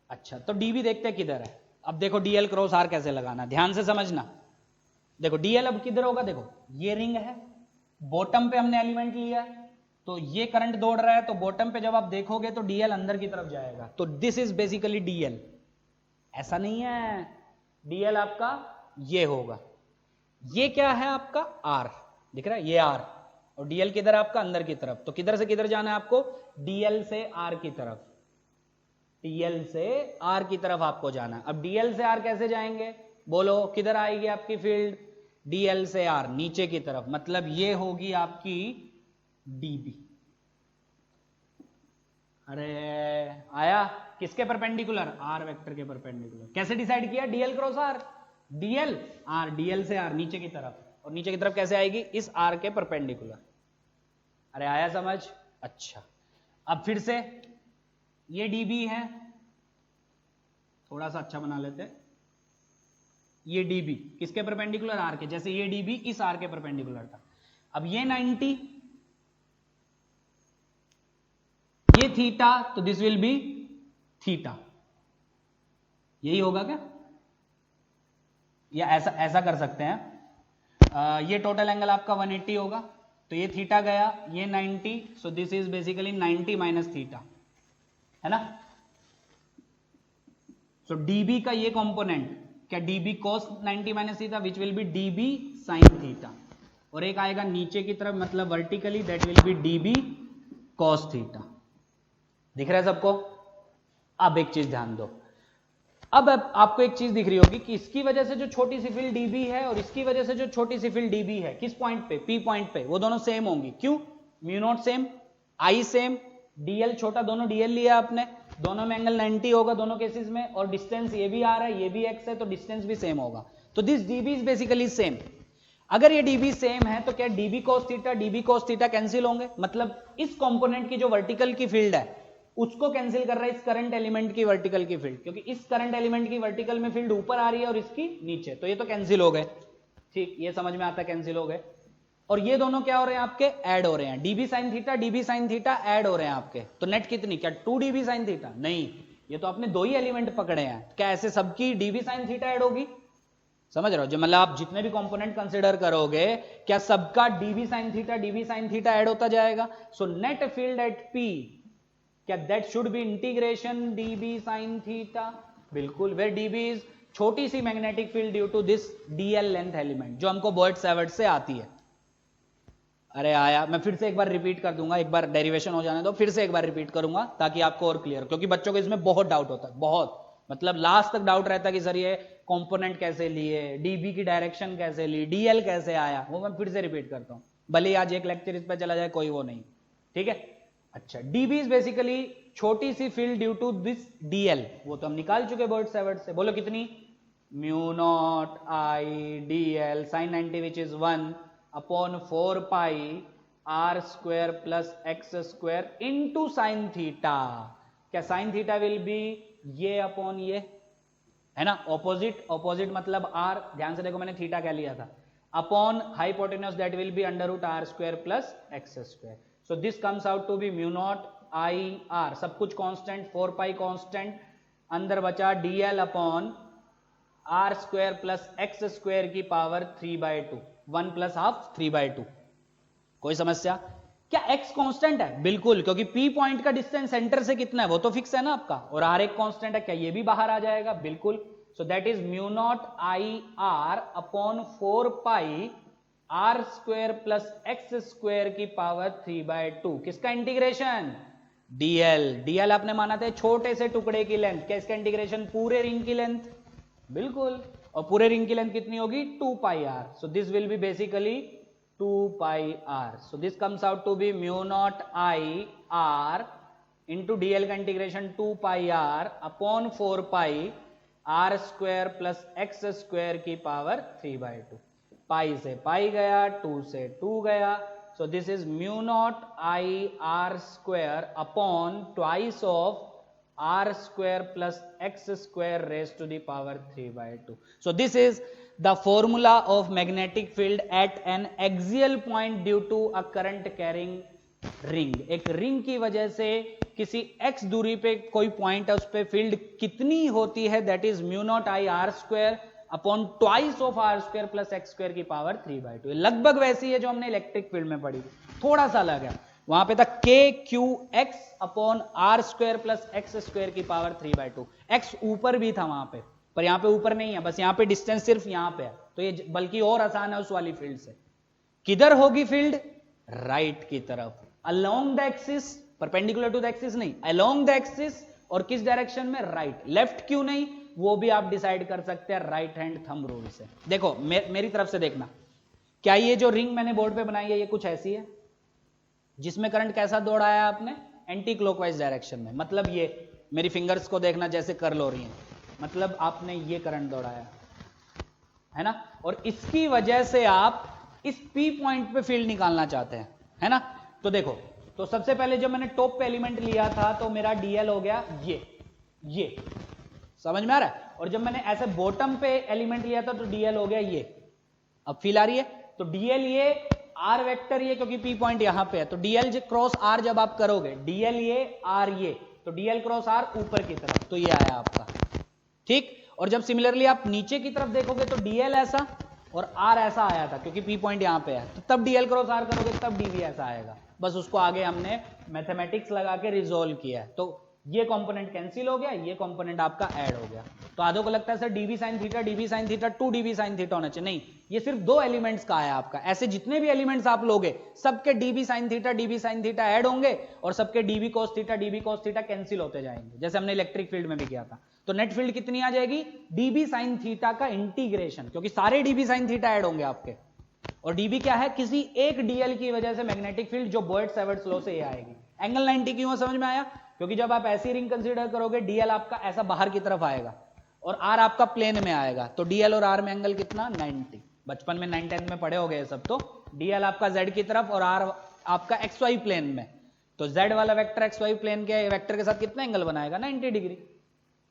अच्छा, तो dB देखते हैं किधर है। अब देखो dl क्रॉस r कैसे लगाना, ध्यान से समझना। देखो dl अब किधर होगा? देखो ये रिंग है, बॉटम पे हमने एलिमेंट लिया है, तो ये करंट दौड़ रहा है, तो बॉटम पे जब आप देखोगे तो dl अंदर की तरफ जाएगा, तो दिस इज बेसिकली dl। ऐसा नहीं है, dl आपका ये होगा, ये क्या है आपका r, दिख रहा है ये r, और dl किधर आपका? अंदर की तरफ। तो किधर से किधर जाना है आपको? dl से r की तरफ, dl से r की तरफ आपको जाना है। अब dl से r कैसे जाएंगे? बोलो किधर आएगी आपकी फील्ड? dl से r नीचे की तरफ, मतलब ये होगी आपकी db। अरे आया, किसके परपेंडिकुलर? r वेक्टर के परपेंडिकुलर। कैसे डिसाइड किया? dl cross r, dl r, dl से r नीचे की तरफ, और नीचे की तरफ कैसे आएगी? इस r के परपेंडिकुलर। अरे आया समझ? अच्छा, अब फिर से ये dB है, थोड़ा सा अच्छा बना लेते हैं। ये dB किसके परपेंडिकुलर? r के। जैसे ये dB इस r के परपेंडिकुलर था। अब ये 90, ये थीटा, तो दिस विल बी थीटा। यही होगा क्या? या ऐसा कर सकते हैं, ये टोटल एंगल आपका 180 होगा, तो ये थीटा गया, ये 90, सो this is basically 90 minus theta, है ना। सो dB का ये कंपोनेंट क्या? dB cos 90 minus theta which will B dB sin theta, और एक आएगा नीचे की तरफ मतलब vertically, that will B dB cos theta. दिख रहा है सबको? अब एक चीज ध्यान दो, अब आपको एक चीज दिख रही होगी कि इसकी वजह से जो छोटी सी फील्ड dB है और इसकी वजह से जो छोटी सी फील्ड dB है, किस पॉइंट पे? P पॉइंट पे, वो दोनों सेम होंगी। क्यों? Mu naught same, I same, dl छोटा, दोनों dl लिया आपने, दोनों में एंगल 90 होगा दोनों केसेस में, और डिस्टेंस ये भी r है ये भी x है, तो डिस्टेंस भी सेम होगा। तो this dB is basically same. अगर ये dB सेम है तो क्या dB cos थीटा कैंसिल होंगे, मतलब इस कंपोनेंट की जो वर्टिकल की फील्ड है उसको कैंसिल कर रहा है इस करंट एलिमेंट की वर्टिकल की फील्ड, क्योंकि इस करंट एलिमेंट की वर्टिकल में फील्ड ऊपर आ रही है और इसकी नीचे, तो ये तो कैंसिल हो गए। ठीक, ये समझ में आता है, कैंसिल हो गए। और ये दोनों क्या हो रहे हैं आपके, ऐड हो रहे हैं, dB sin थीटा ऐड हो रहे हैं आपके। तो नेट कितनी, क्या 2 dB sin थीटा? नहीं, ये तो आपने दो ही एलिमेंट पकड़े हैं, क्या ऐसे सबकी dB sin थीटा ऐड होगी? समझ रहे हो, जो मतलब आप जितने भी कंपोनेंट कंसीडर करोगे क्या सबका dB sin थीटा ऐड होता जाएगा? So net field at P, क्या that should be integration dB sin theta? बिल्कुल, वेयर dB इज छोटी सी magnetic field due to this dl length element जो हमको बॉयड-सैवर्ट से आती है। अरे आया, मैं फिर से एक बार रिपीट कर दूंगा, एक बार डेरिवेशन हो जाने दो, फिर से एक बार रिपीट करूंगा ताकि आपको और क्लियर, क्योंकि बच्चों को इसमें बहुत डाउट होता है, बहुत, मतलब लास्ट तक डाउट रहता है कि सर ये कंपोनेंट कैसे लिए, डीबी की डायरेक्शन कैसे ली, डीएल कैसे आया, वो मैं फिर से रिपीट करता हूं, भले ही आज एक लेक्चर इस पर चला जाए कोई वो नहीं, ठीक है। अच्छा, डीबी इज बेसिकली छोटी सी field due to this DL, वो तो हम निकाल चुके बॉयड-सैवर्ट से, बोलो कितनी, mu not I D L sine 90 which is 1 upon 4 pi are square plus x square into sine theta. क्या साइन थीटा विल बी ये अपॉन ये, है ना, ऑपोजिट मतलब आर, ध्यान से देखो मैंने थीटा क्या लिया था, upon hypotenuse that will be under root r square plus x square. So this comes out to be mu not I r, सब कुछ कांस्टेंट, 4 पाई कांस्टेंट, अंदर बचा dl upon are square plus x square की power 3/2, 1 plus half 3/2। कोई समस्या? क्या x constant है? बिल्कुल, क्योंकि P पॉइंट का डिस्टेंस सेंटर से कितना है वो तो फिक्स है ना आपका, और R एक कांस्टेंट है, क्या ये भी बाहर आ जाएगा? बिल्कुल। So that is mu not I r upon 4 pi are square plus x square की पावर 3/2। किसका इंटीग्रेशन? डीएल आपने माना था छोटे से टुकड़े की लेंथ, क्या इसका इंटीग्रेशन पूरे रिंग की लेंथ? बिल्कुल, और पूरे रिंग की लेंथ कितनी होगी? 2 pi R. So this will be basically 2 pi r. So this comes out to be mu naught I r into dl का integration 2 pi r upon 4 pi r square plus x square की power 3/2। पाई से पाई गया, 2 से 2 गया, so this is mu naught I r square upon twice of r square plus x square raised to the power 3/2. So this is the formula of magnetic field at an axial point due to a current carrying ring. एक ring की वजह से किसी x दूरी पे कोई point है, उस पे फील्ड कितनी होती है, that is mu not I are square upon twice of are square plus x square की पावर 3/2। लगभग वैसी है जो हमने इलेक्ट्रिक फील्ड में पढ़ी, थोड़ा सा अलग है, वहां पे था k q x upon are square plus x square की पावर 3/2। x ऊपर भी था वहां पे, पर यहां पे ऊपर नहीं है, बस यहां पे डिस्टेंस सिर्फ यहां पे है, तो ये बल्कि और आसान है उस वाली फील्ड से। किधर होगी फील्ड? राइट की तरफ, along the axis, perpendicular to the axis नहीं, अलोंग द एक्सिस, और किस डायरेक्शन में? राइट। लेफ्ट क्यों नहीं, वो भी आप डिसाइड कर सकते हैं राइट हैंड थंब रूल से। देखो मेरी तरफ से देखना, क्या ये जो रिंग मैंने बोर्ड पे बनाई है ये कुछ ऐसी है जिसमें करंट कैसा दौड़ाया आपने? एंटी क्लॉकवाइज डायरेक्शन में, मतलब ये मेरी फिंगर्स को देखना जैसे कर्ल हो रही है, मतलब आपने ये करंट दौड़ाया है ना, और इसकी वजह से आप इस P पॉइंट पे फील्ड निकालना चाहते हैं, है ना। तो देखो, तो सबसे पहले जब मैंने टॉप पे एलिमेंट लिया था तो मेरा डीएल हो गया ये समझ में आ रहा है, और जब मैंने ऐसे बॉटम पे एलिमेंट लिया था तो डीएल हो गया ये। अब फील आ रही है? तो डीएल ये, आर वेक्टर ये, क्योंकि P पॉइंट यहां पे है, तो डीएल क्रॉस आर जब आप करोगे, डीएल ये आर ये, तो डीएल क्रॉस आर ऊपर की तरफ, तो ये आया आपका, ठीक। और जब सिमिलरली आप नीचे की तरफ देखोगे तो डीएल ऐसा और आर ऐसा आया था, क्योंकि P पॉइंट यहां पे है, तो तब डीएल क्रॉस आर करोगे तब डीवी ऐसा आएगा, बस उसको आगे हमने मैथमेटिक्स लगा के रिजोल्व किया है। तो ये कंपोनेंट कैंसिल हो गया, ये कंपोनेंट आपका ऐड हो गया। तो आधों को लगता है sir dv sine theta 2 dv sine theta होना चाहिए, नहीं, ये सिर्फ दो एलिमेंट्स का आया आपका। ऐसे जितने भी एलिमेंट्स आप लोगे सबके डीवी साइन थीटा ऐड होंगे और सबके डीवी कॉस थीटा कैंसिल होते जाएंगे, जैसे हमने इलेक्ट्रिक फील्ड में भी किया था। तो नेट फील्ड कितनी आ जाएगी? डीबी साइन थीटा का इंटीग्रेशन, क्योंकि सारे डीबी साइन थीटा ऐड होंगे आपके, और डीबी क्या है? किसी एक डीएल की वजह से मैग्नेटिक फील्ड जो बॉयड-सैवर्ट लॉ से ये आएगी। एंगल 90 क्यों समझ में आया? क्योंकि जब आप ऐसी रिंग कंसीडर करोगे डीएल आपका ऐसा बाहर की तरफ आएगा, और आर आपका प्लेन में आएगा, तो डीएल और आर में एंगल कितना 90। बचपन में 9 10 में पढ़े हो गए सब। तो डीएल आपका जेड की तरफ और आर आपका एक्स वाई प्लेन में, तो जेड वाला वेक्टर एक्स वाई प्लेन के वेक्टर के साथ कितना एंगल बनाएगा 90 डिग्री।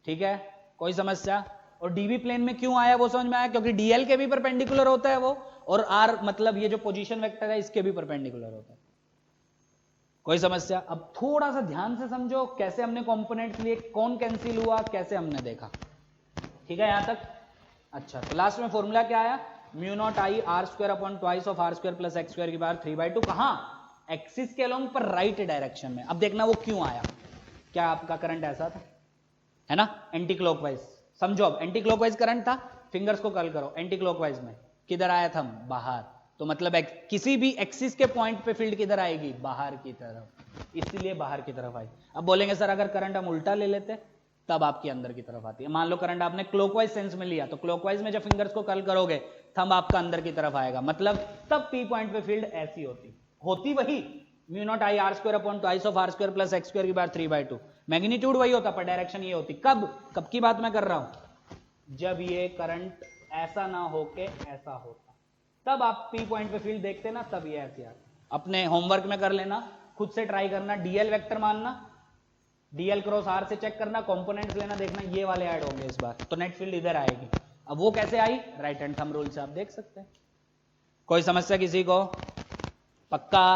ठीक है, कोई समस्या? और डीबी प्लेन में क्यों आया वो समझ में आया, क्योंकि डीएल के भी परपेंडिकुलर होता है वो, और आर मतलब ये जो पोजीशन वेक्टर है इसके भी परपेंडिकुलर होता है। कोई समस्या? अब थोड़ा सा ध्यान से समझो कैसे हमने कंपोनेंट्स लिए, कौन कैंसिल हुआ, कैसे हमने देखा। ठीक है यहां तक? अच्छा, तो लास्ट में फॉर्मूला क्या आया, mu not I are square upon twice of are square plus x square की पावर 3/2। कहां? एक्सिस के अलोंग पर राइट डायरेक्शन में। अब देखना वो क्यों आया, क्या आपका करंट ऐसा था, है ना, एंटी क्लॉकवाइज। समझो, अब एंटी क्लॉकवाइज करंट था, फिंगर्स को कर्ल करो, एंटी क्लॉकवाइज में किधर आया था, बाहर। तो मतलब किसी भी एक्सिस के पॉइंट पे फील्ड किधर आएगी, बाहर की तरफ, इसलिए बाहर की तरफ आई। अब बोलेंगे सर अगर करंट हम उल्टा ले लेते तब आपकी अंदर की तरफ आती है। मान लो करंट आपने क्लॉकवाइज सेंस में लिया, तो क्लॉकवाइज में जब फिंगर्स को कर्ल करोगे थंब आपका अंदर की तरफ आएगा, मतलब तब पी पॉइंट पे फील्ड ऐसी होती वही mu not I are square upon twice of are square plus x square की पावर 3/2। मैग्नीट्यूड वही होता पर डायरेक्शन ये होती। कब की बात मैं कर रहा हूं, जब ये करंट ऐसा ना होके ऐसा होता, तब आप पी पॉइंट पे फील्ड देखते ना, तब ये ऐसे आता। अपने होमवर्क में कर लेना, खुद से ट्राई करना, डीएल वेक्टर मानना, डीएल क्रॉस आर से चेक करना, कंपोनेंट्स लेना, देखना ये वाले ऐड होंगे इस बार, तो नेट फील्ड इधर आएगी। अब वो कैसे आई, राइट हैंड थंब रूल से आप देख सकते हैं। कोई समस्या किसी को? पक्का?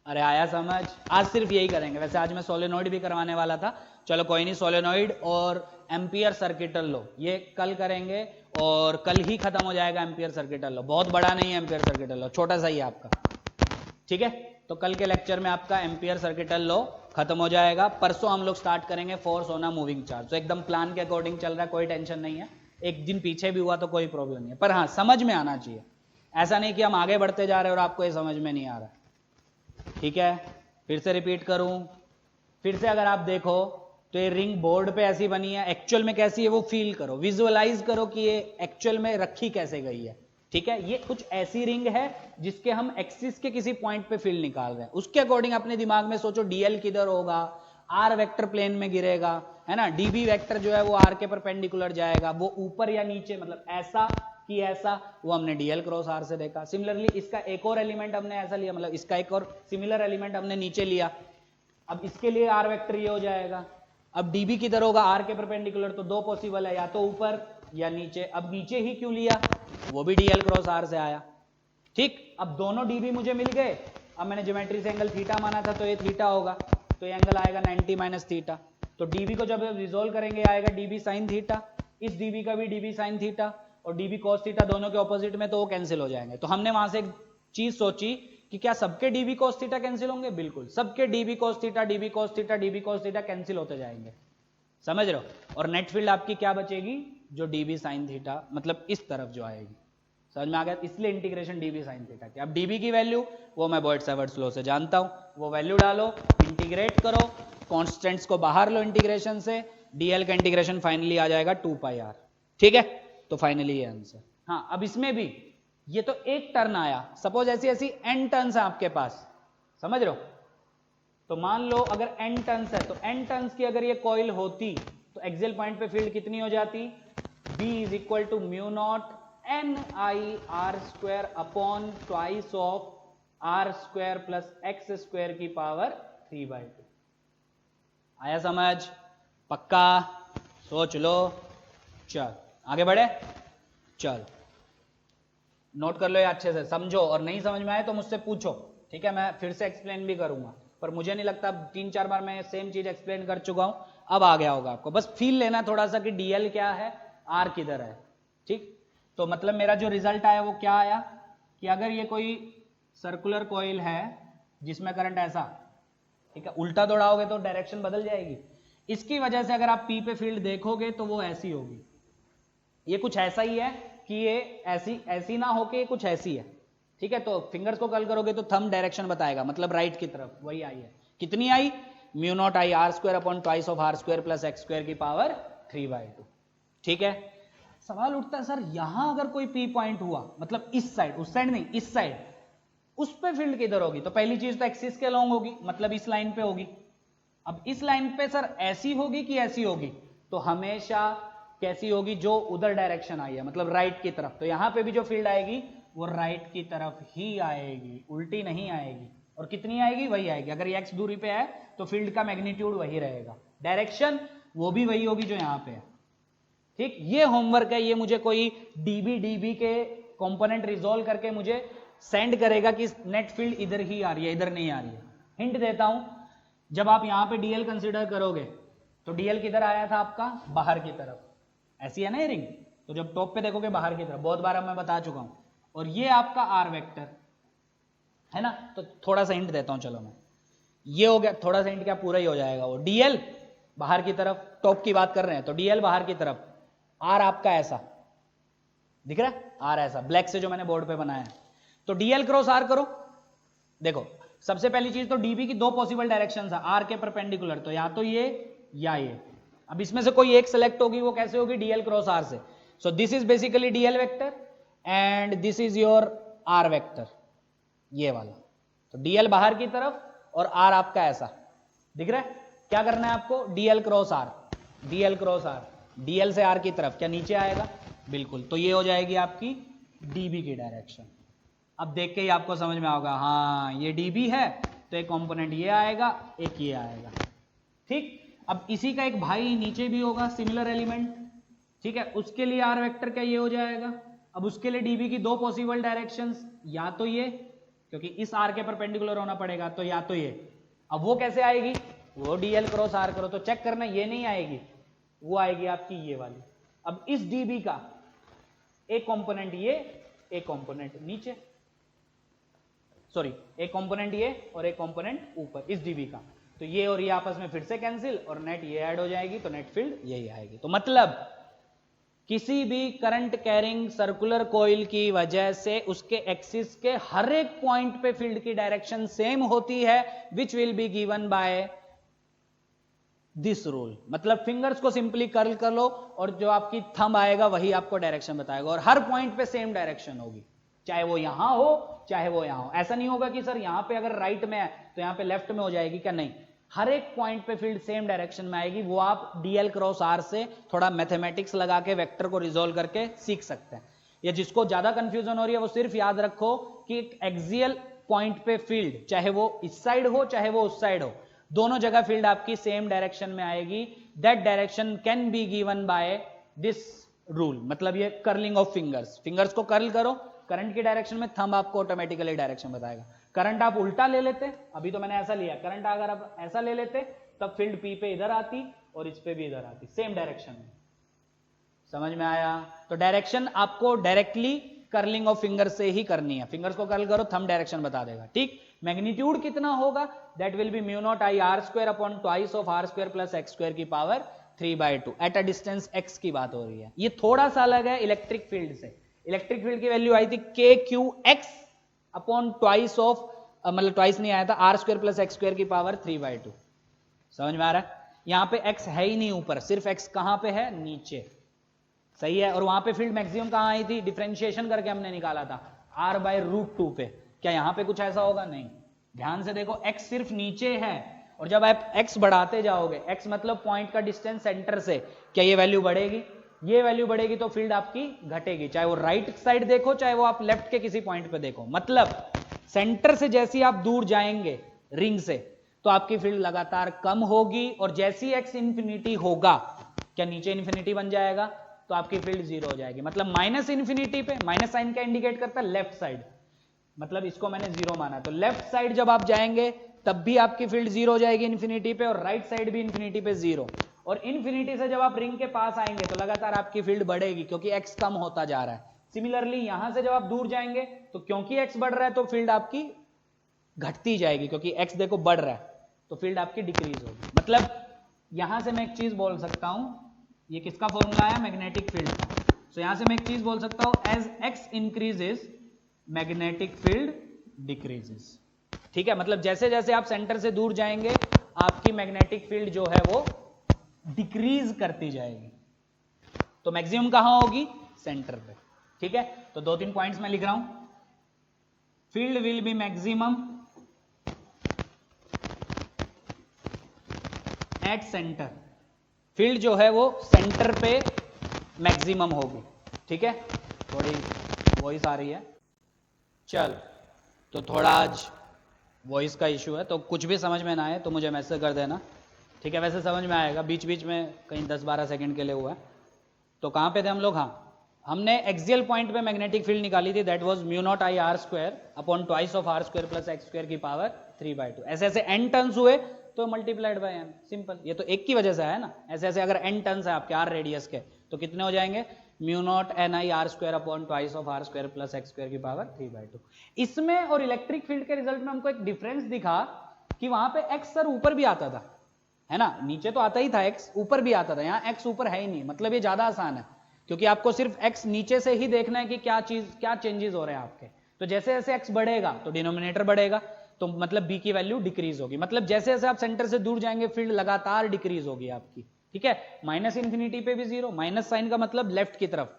अरे आया समझ? आज सिर्फ यही करेंगे, वैसे आज मैं सोलेनॉइड भी करवाने वाला था, चलो कोई नहीं, सोलेनॉइड और एम्पियर सर्किटल लो ये कल करेंगे, और कल ही खत्म हो जाएगा एम्पियर सर्किटल लो। बहुत बड़ा नहीं है एम्पियर सर्किटल लो, छोटा सा ही है आपका। ठीक है, तो कल के लेक्चर में आपका एम्पियर सर्किटल लो खत्म हो जाएगा। परसों हम लोग स्टार्ट करेंगे force on a moving charge, तो एकदम प्लान के अकॉर्डिंग चल रहा है, कोई टेंशन नहीं है। एक दिन पीछे भी हुआ तो कोई प्रॉब्लम नहीं है, पर हाँ समझ में आना चाहिए, ऐसा नहीं कि हम आगे बढ़ते जा रहे हैं और आपको ये समझ में नहीं आ रहा। ठीक है, फिर से रिपीट करूं, फिर से अगर आप देखो तो ये रिंग बोर्ड पे ऐसी बनी है, एक्चुअल में कैसी है वो फील करो, विजुअलाइज करो कि ये एक्चुअल में रखी कैसे गई है। ठीक है, ये कुछ ऐसी रिंग है जिसके हम एक्सिस के किसी पॉइंट पे फील्ड निकाल रहे हैं, उसके अकॉर्डिंग अपने दिमाग में सोचो डीएल किधर होगा, आर वेक्टर प्लेन में गिरेगा, है ना, डीबी वेक्टर जो है वो आर के परपेंडिकुलर जाएगा, वो ऊपर या नीचे, मतलब ऐसा कि ऐसा, वो हमने डीएल क्रॉस आर से देखा। सिमिलरली इसका एक और एलिमेंट हमने ऐसा लिया, मतलब इसका एक और सिमिलर एलिमेंट हमने नीचे लिया, अब इसके लिए आर वेक्टर ये हो जाएगा। अब डीबी किधर होगा, आर के परपेंडिकुलर, तो दो पॉसिबल है, या तो ऊपर या नीचे। अब नीचे ही क्यों लिया, वो भी डीएल क्रॉस आर से आया। ठीक, अब दोनों डीबी मुझे मिल गए, अब मैंने ज्योमेट्री से एंगल थीटा माना था, तो ये थीटा होगा, तो ये एंगल आएगा 90 माइनस थीटा। तो डीबी को जब रिजोल्व करेंगे आएगा डीबी साइन थीटा, इस डीबी का भी डीबी साइन थीटा और डीबी कॉस थीटा दोनों के ऑपोजिट में, तो वो कैंसिल हो जाएंगे। तो हमने वहां से एक चीज सोची कि क्या सबके डीबी कॉस थीटा कैंसिल होंगे, बिल्कुल सबके dB cos theta, dB cos theta, dB cos theta cancel होते जाएंगे, समझ रहे हो। और नेट फील्ड आपकी क्या बचेगी, जो डीबी साइन थीटा, मतलब इस तरफ जो आएगी, समझ में आ गया, इसलिए इंटीग्रेशन डीबी साइन थीटा की। अब डीबी की वैल्यू वो मैं बॉयड-सैवर्ट्स लॉ से जानता हूं, वो वैल्यू डालो, इंटीग्रेट करो, कॉन्स्टेंट्स को बाहर लो इंटीग्रेशन से, डीएल का इंटीग्रेशन फाइनली आ जाएगा 2πr। ठीक है, तो फाइनली ये आंसर। हाँ, अब इसमें भी ये तो एक टर्न आया, सपोज ऐसी ऐसी n टर्न्स है आपके पास, समझ रहे हो, तो मान लो अगर n टर्न्स है, तो n टर्न्स की अगर ये कॉइल होती तो एक्सियल पॉइंट पे फील्ड कितनी हो जाती, B is equal to mu naught NIR² upon twice of R² plus X² की पावर 3/2। आया समझ? पक्का? सोच लो, चल आगे बढ़े, चल नोट कर लो ये अच्छे से, समझो, और नहीं समझ में आए तो मुझसे पूछो। ठीक है, मैं फिर से एक्सप्लेन भी करूंगा, पर मुझे नहीं लगता 3-4 बार मैं सेम चीज एक्सप्लेन कर चुका हूं, अब आ गया होगा आपको। बस फील लेना थोड़ा सा कि डीएल क्या है, आर किधर है। ठीक, तो मतलब मेरा जो रिजल्ट आया वो क्या आया कि अगर ये कोई सर्कुलर कॉइल है जिसमें करंट ऐसा, ठीक है, उल्टा दौड़ाओगे तो डायरेक्शन बदल जाएगी, इसकी वजह से अगर आप पी पे फील्ड देखोगे तो वो ऐसी होगी, ये कुछ ऐसा ही है कि ये ऐसी ना होके कुछ ऐसी है। ठीक है, तो फिंगर्स को कर्ल करोगे तो थंब डायरेक्शन बताएगा, मतलब राइट की तरफ, वही आई है। कितनी आई, mu not I R² upon twice of R² plus X² की पावर 3/2। ठीक है, सवाल उठता है सर यहां अगर कोई पी पॉइंट हुआ, मतलब इस साइड, उस साइड नहीं, इस साइड, उस पे फील्ड किधर होगी, तो पहली चीज तो एक्सिस के अलोंग होगी, मतलब इस लाइन पे होगी। अब इस लाइन पे सर ऐसी होगी कि ऐसी होगी, तो हमेशा कैसी होगी, जो उधर डायरेक्शन आई है, मतलब राइट की तरफ। तो यहां पे भी जो फील्ड आएगी वो राइट की तरफ ही आएगी, उल्टी नहीं आएगी। और कितनी आएगी, वही आएगी। अगर ये x दूरी पे है तो फील्ड का मैग्नीट्यूड वही रहेगा, डायरेक्शन वो भी वही होगी जो यहाँ पे है। ठीक, ये होमवर्क है, ये मुझे कोई डीबी के कंपोनेंट रिजोल्व करके मुझे सेंड करेगा कि नेट फील्ड इधर ही आ रही है, इधर नहीं आ रही है। हिंट देता हूं, जब आप यहां पे डीएल कंसीडर करोगे तो डीएल किधर आया था आपका, बाहर की तरफ, ऐसी है ना ये रिंग। तो जब टॉप पे देखोगे बाहर की तरफ, बहुत बार अब मैं बता चुका हूं। और ये आपका आर वेक्टर है ना। तो थोड़ा सा हिंट देता हूं, चलो मैं, ये हो गया, थोड़ा सा हिंट क्या, पूरा ही हो जाएगा वो। डीएल बाहर की तरफ, टॉप की बात कर रहे हैं तो डीएल बाहर की तरफ, आर आपका ऐसा दिख रहा है, आर ऐसा ब्लैक से जो मैंने बोर्ड पे बनाया है। तो डीएल क्रॉस आर करो, देखो सबसे पहली चीज तो डीबी की दो पॉसिबल डायरेक्शंस है आर के परपेंडिकुलर, तो या तो ये या ये। अब इसमें से कोई एक सेलेक्ट होगी, वो कैसे होगी, डीएल क्रॉस आर से। So this is basically dl vector and this is your are vector, ये वाला। तो डीएल बाहर की तरफ और आर आपका ऐसा दिख रहा है। क्या करना है आपको, DL cross R, DL cross R, DL से आर की तरफ, क्या नीचे आएगा, बिल्कुल। तो ये हो जाएगी आपकी डीबी की डायरेक्शन। अब देख के ही आपको समझ में आएगा, हाँ ये डीबी है तो एक कंपोनेंट ये आएगा, एक ये आएगा। ठीक, अब इसी का एक भाई नीचे भी होगा सिमिलर एलिमेंट, ठीक है, उसके लिए आर वेक्टर क्या ये हो जाएगा। अब उसके लिए डीबी की दो पॉसिबल डायरेक्शंस, या तो ये, क्योंकि इस आर के परपेंडिकुलर होना पड़ेगा, तो या तो ये। अब वो कैसे आएगी, वो डीएल क्रॉस आर करो तो चेक करना, ये नहीं आएगी, वो आएगी आपकी ये वाली। अब इस डीबी का एक कंपोनेंट ये, एक कंपोनेंट नीचे, सॉरी एक कंपोनेंट ये और एक कंपोनेंट ऊपर इस डीबी का, तो ये और ये आपस में फिर से कैंसिल और नेट ये ऐड हो जाएगी, तो नेट फील्ड यही आएगी। तो मतलब किसी भी करंट कैरिंग सर्कुलर कॉइल की वजह से उसके एक्सिस के हर एक पॉइंट पे फील्ड की डायरेक्शन सेम होती है, विच will be given by this rule. मतलब फिंगर्स को सिंपली कर्ल कर लो और जो आपकी थंब आएगा वही आपको डायरेक्शन बताएगा, और हर पॉइंट पे सेम डायरेक्शन होगी, चाहे वो यहां हो चाहे वो यहां हो। ऐसा नहीं होगा कि सर यहां पे अगर राइट में है तो यहां पे लेफ्ट में हो जाएगी, क्या, नहीं, हर एक पॉइंट पे फील्ड सेम डायरेक्शन में आएगी। वो आप डीएल क्रॉस आर से थोड़ा मैथमेटिक्स लगा के वेक्टर को रिजोल्व करके सीख सकते हैं। या जिसको ज्यादा कंफ्यूजन हो रही है वो सिर्फ याद रखो कि एक एक्सियल पॉइंट पे फील्ड, चाहे वो इस साइड हो चाहे वो उस साइड हो, दोनों जगह फील्ड आपकी सेम डायरेक्शन में आएगी। That direction can be given by this rule. मतलब ये कर्लिंग ऑफ फिंगर्स, फिंगर्स को कर्ल करो करंट की डायरेक्शन में, थंब आपको ऑटोमेटिकली डायरेक्शन बताएगा। करंट आप उल्टा ले लेते, अभी तो मैंने ऐसा लिया, करंट अगर आप ऐसा ले लेते तब फील्ड पी पे इधर आती और इस पे भी इधर आती, सेम डायरेक्शन में। समझ में आया। तो डायरेक्शन आपको डायरेक्टली कर्लिंग ऑफ फिंगर से ही करनी है, फिंगर्स को कर्ल करो, थंब डायरेक्शन बता देगा। ठीक, मैग्नीट्यूड कितना होगा, that will be mu not I are square upon twice of are square plus x square की power 3/2 at a distance x की बात हो रही है। ये थोड़ा सा अलग है इलेक्ट्रिक फील्ड से। इलेक्ट्रिक फील्ड की वैल्यू आई थी K Q X upon twice of, मतलब ट्वाइस नहीं आया था, R square plus x square की पावर 3/2। समझ में आ रहा है। यहां पे x है ही नहीं ऊपर, सिर्फ x कहां पे है, नीचे, सही है। और वहां पे फील्ड मैक्सिमम कहां आई थी, डिफरेंशिएशन करके हमने निकाला था r/√2 पे। क्या यहां पे कुछ ऐसा होगा, नहीं। ध्यान से देखो, x सिर्फ नीचे है, और जब आप x बढ़ाते जाओगे, x मतलब पॉइंट का डिस्टेंस सेंटर से, क्या ये वैल्यू बढ़ेगी, ये वैल्यू बढ़ेगी तो फील्ड आपकी घटेगी, चाहे वो राइट साइड देखो चाहे वो आप लेफ्ट के किसी पॉइंट पे देखो। मतलब सेंटर से जैसी आप दूर जाएंगे रिंग से तो आपकी फील्ड लगातार कम होगी, और जैसी x इंफिनिटी होगा, क्या नीचे इंफिनिटी बन जाएगा, तो आपकी फील्ड जीरो हो जाएगी। मतलब माइनस इंफिनिटी पे, माइनस साइन क्या इंडिकेट करता है, लेफ्ट साइड, मतलब इसको मैंने जीरो माना, तो लेफ्ट साइड जब आप जाएंगे तब भी आपकी फील्ड जीरो हो जाएगी इंफिनिटी पे, और राइट साइड भी इंफिनिटी पे जीरो। और इंफिनिटी से जब आप रिंग के पास आएंगे तो लगातार आपकी फील्ड बढ़ेगी क्योंकि x कम होता जा रहा है। सिमिलरली यहां से जब आप दूर जाएंगे तो क्योंकि x बढ़ रहा है तो फील्ड आपकी घटती जाएगी, क्योंकि x देखो बढ़ रहा है तो फील्ड आपकी डिक्रीज होगी। मतलब यहां से मैं एक चीज बोल सकता हूं, ये किसका फॉर्मूला है, मैग्नेटिक फील्ड का। तो यहां से मैं एक चीज बोल सकता हूं, as x increases magnetic field decreases. ठीक है, मतलब जैसे जैसे आप सेंटर से दूर जाएंगे आपकी मैग्नेटिक फील्ड जो है वो डिक्रीज करती जाएगी। तो मैक्सिमम कहां होगी, सेंटर पे। ठीक है, तो 2-3 पॉइंट्स मैं लिख रहा हूं। Field will be maximum at centre, field जो है वो सेंटर पे मैक्सिमम होगी। ठीक है, थोड़ी वॉइस आ रही है, चल तो थोड़ा आज वॉइस का इशू है, तो कुछ भी समझ में ना आए तो मुझे मैसेज कर देना। ठीक है, वैसे समझ में आएगा, बीच बीच में कहीं 10-12 सेकंड के लिए हुआ है। तो कहाँ पे थे हम लोग? हाँ, हमने एक्सियल पॉइंट पे मैग्नेटिक फील्ड निकाली थी, that was mu not I are square upon twice of are square plus x square की पावर 3/2। ऐसे ऐसे n टर्न्स हुए तो मल्टीप्लाइड बाय n, सिंपल। ये तो एक की वजह से है ना, ऐसे ऐसे अगर n टर्न्स है आपके r रेडियस के तो कितने हो जाएंगे? Mu not N I are square upon twice of are square plus x square की पावर 3/2। इसमें और इलेक्ट्रिक फील्ड के रिजल्ट में हमको एक डिफरेंस दिखा कि वहां पे x सर ऊपर भी आता था, है ना, नीचे तो आता ही था x, ऊपर भी आता था। यहाँ x ऊपर है ही नहीं, मतलब ये ज्यादा आसान है, क्योंकि आपको सिर्फ x नीचे से ही देखना है कि क्या चेंजेस हो रहे हैं आपके। तो जैसे जैसे x बढ़ेगा तो डिनोमिनेटर बढ़ेगा, तो मतलब b की वैल्यू डिक्रीज होगी, मतलब जैसे जैसे आप सेंटर से दूर जाएंगे फील्ड लगातार डिक्रीज होगी आपकी। ठीक है, माइनस इन्फिनिटी पे भी जीरो, माइनस साइन का मतलब लेफ्ट की तरफ,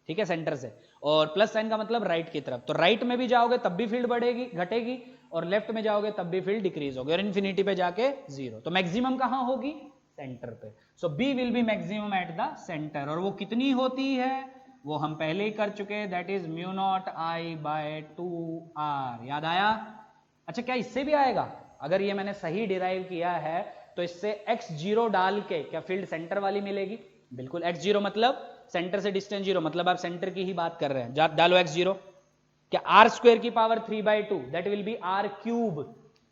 ठीक है, सेंटर से, और प्लस साइन का मतलब राइट की तरफ। तो राइट में भी जाओगे तब भी फील्ड बढ़ेगी, घटेगी, और लेफ्ट में जाओगे तब भी फील्ड डिक्रीज होगी, और इन्फिनिटी पे जाके जीरो। तो मैक्सिमम कहां होगी? सेंटर पे। So B will be maximum at the centre, और वो कितनी होती है वो हम पहले ही कर चुके, that is mu not I by 2r। याद आया? अच्छा, क्या इससे भी आएगा? अगर ये मैंने सही डिराइव किया है तो इससे x0 डाल के क्या फील्ड सेंटर वाली मिलेगी? बिल्कुल, x0 मतलब सेंटर से डिस्टेंस जीरो, मतलब आप सेंटर की ही बात कर रहे हैं। डालो x0, क्या r स्क्वायर की power 3/2 that will B r cube.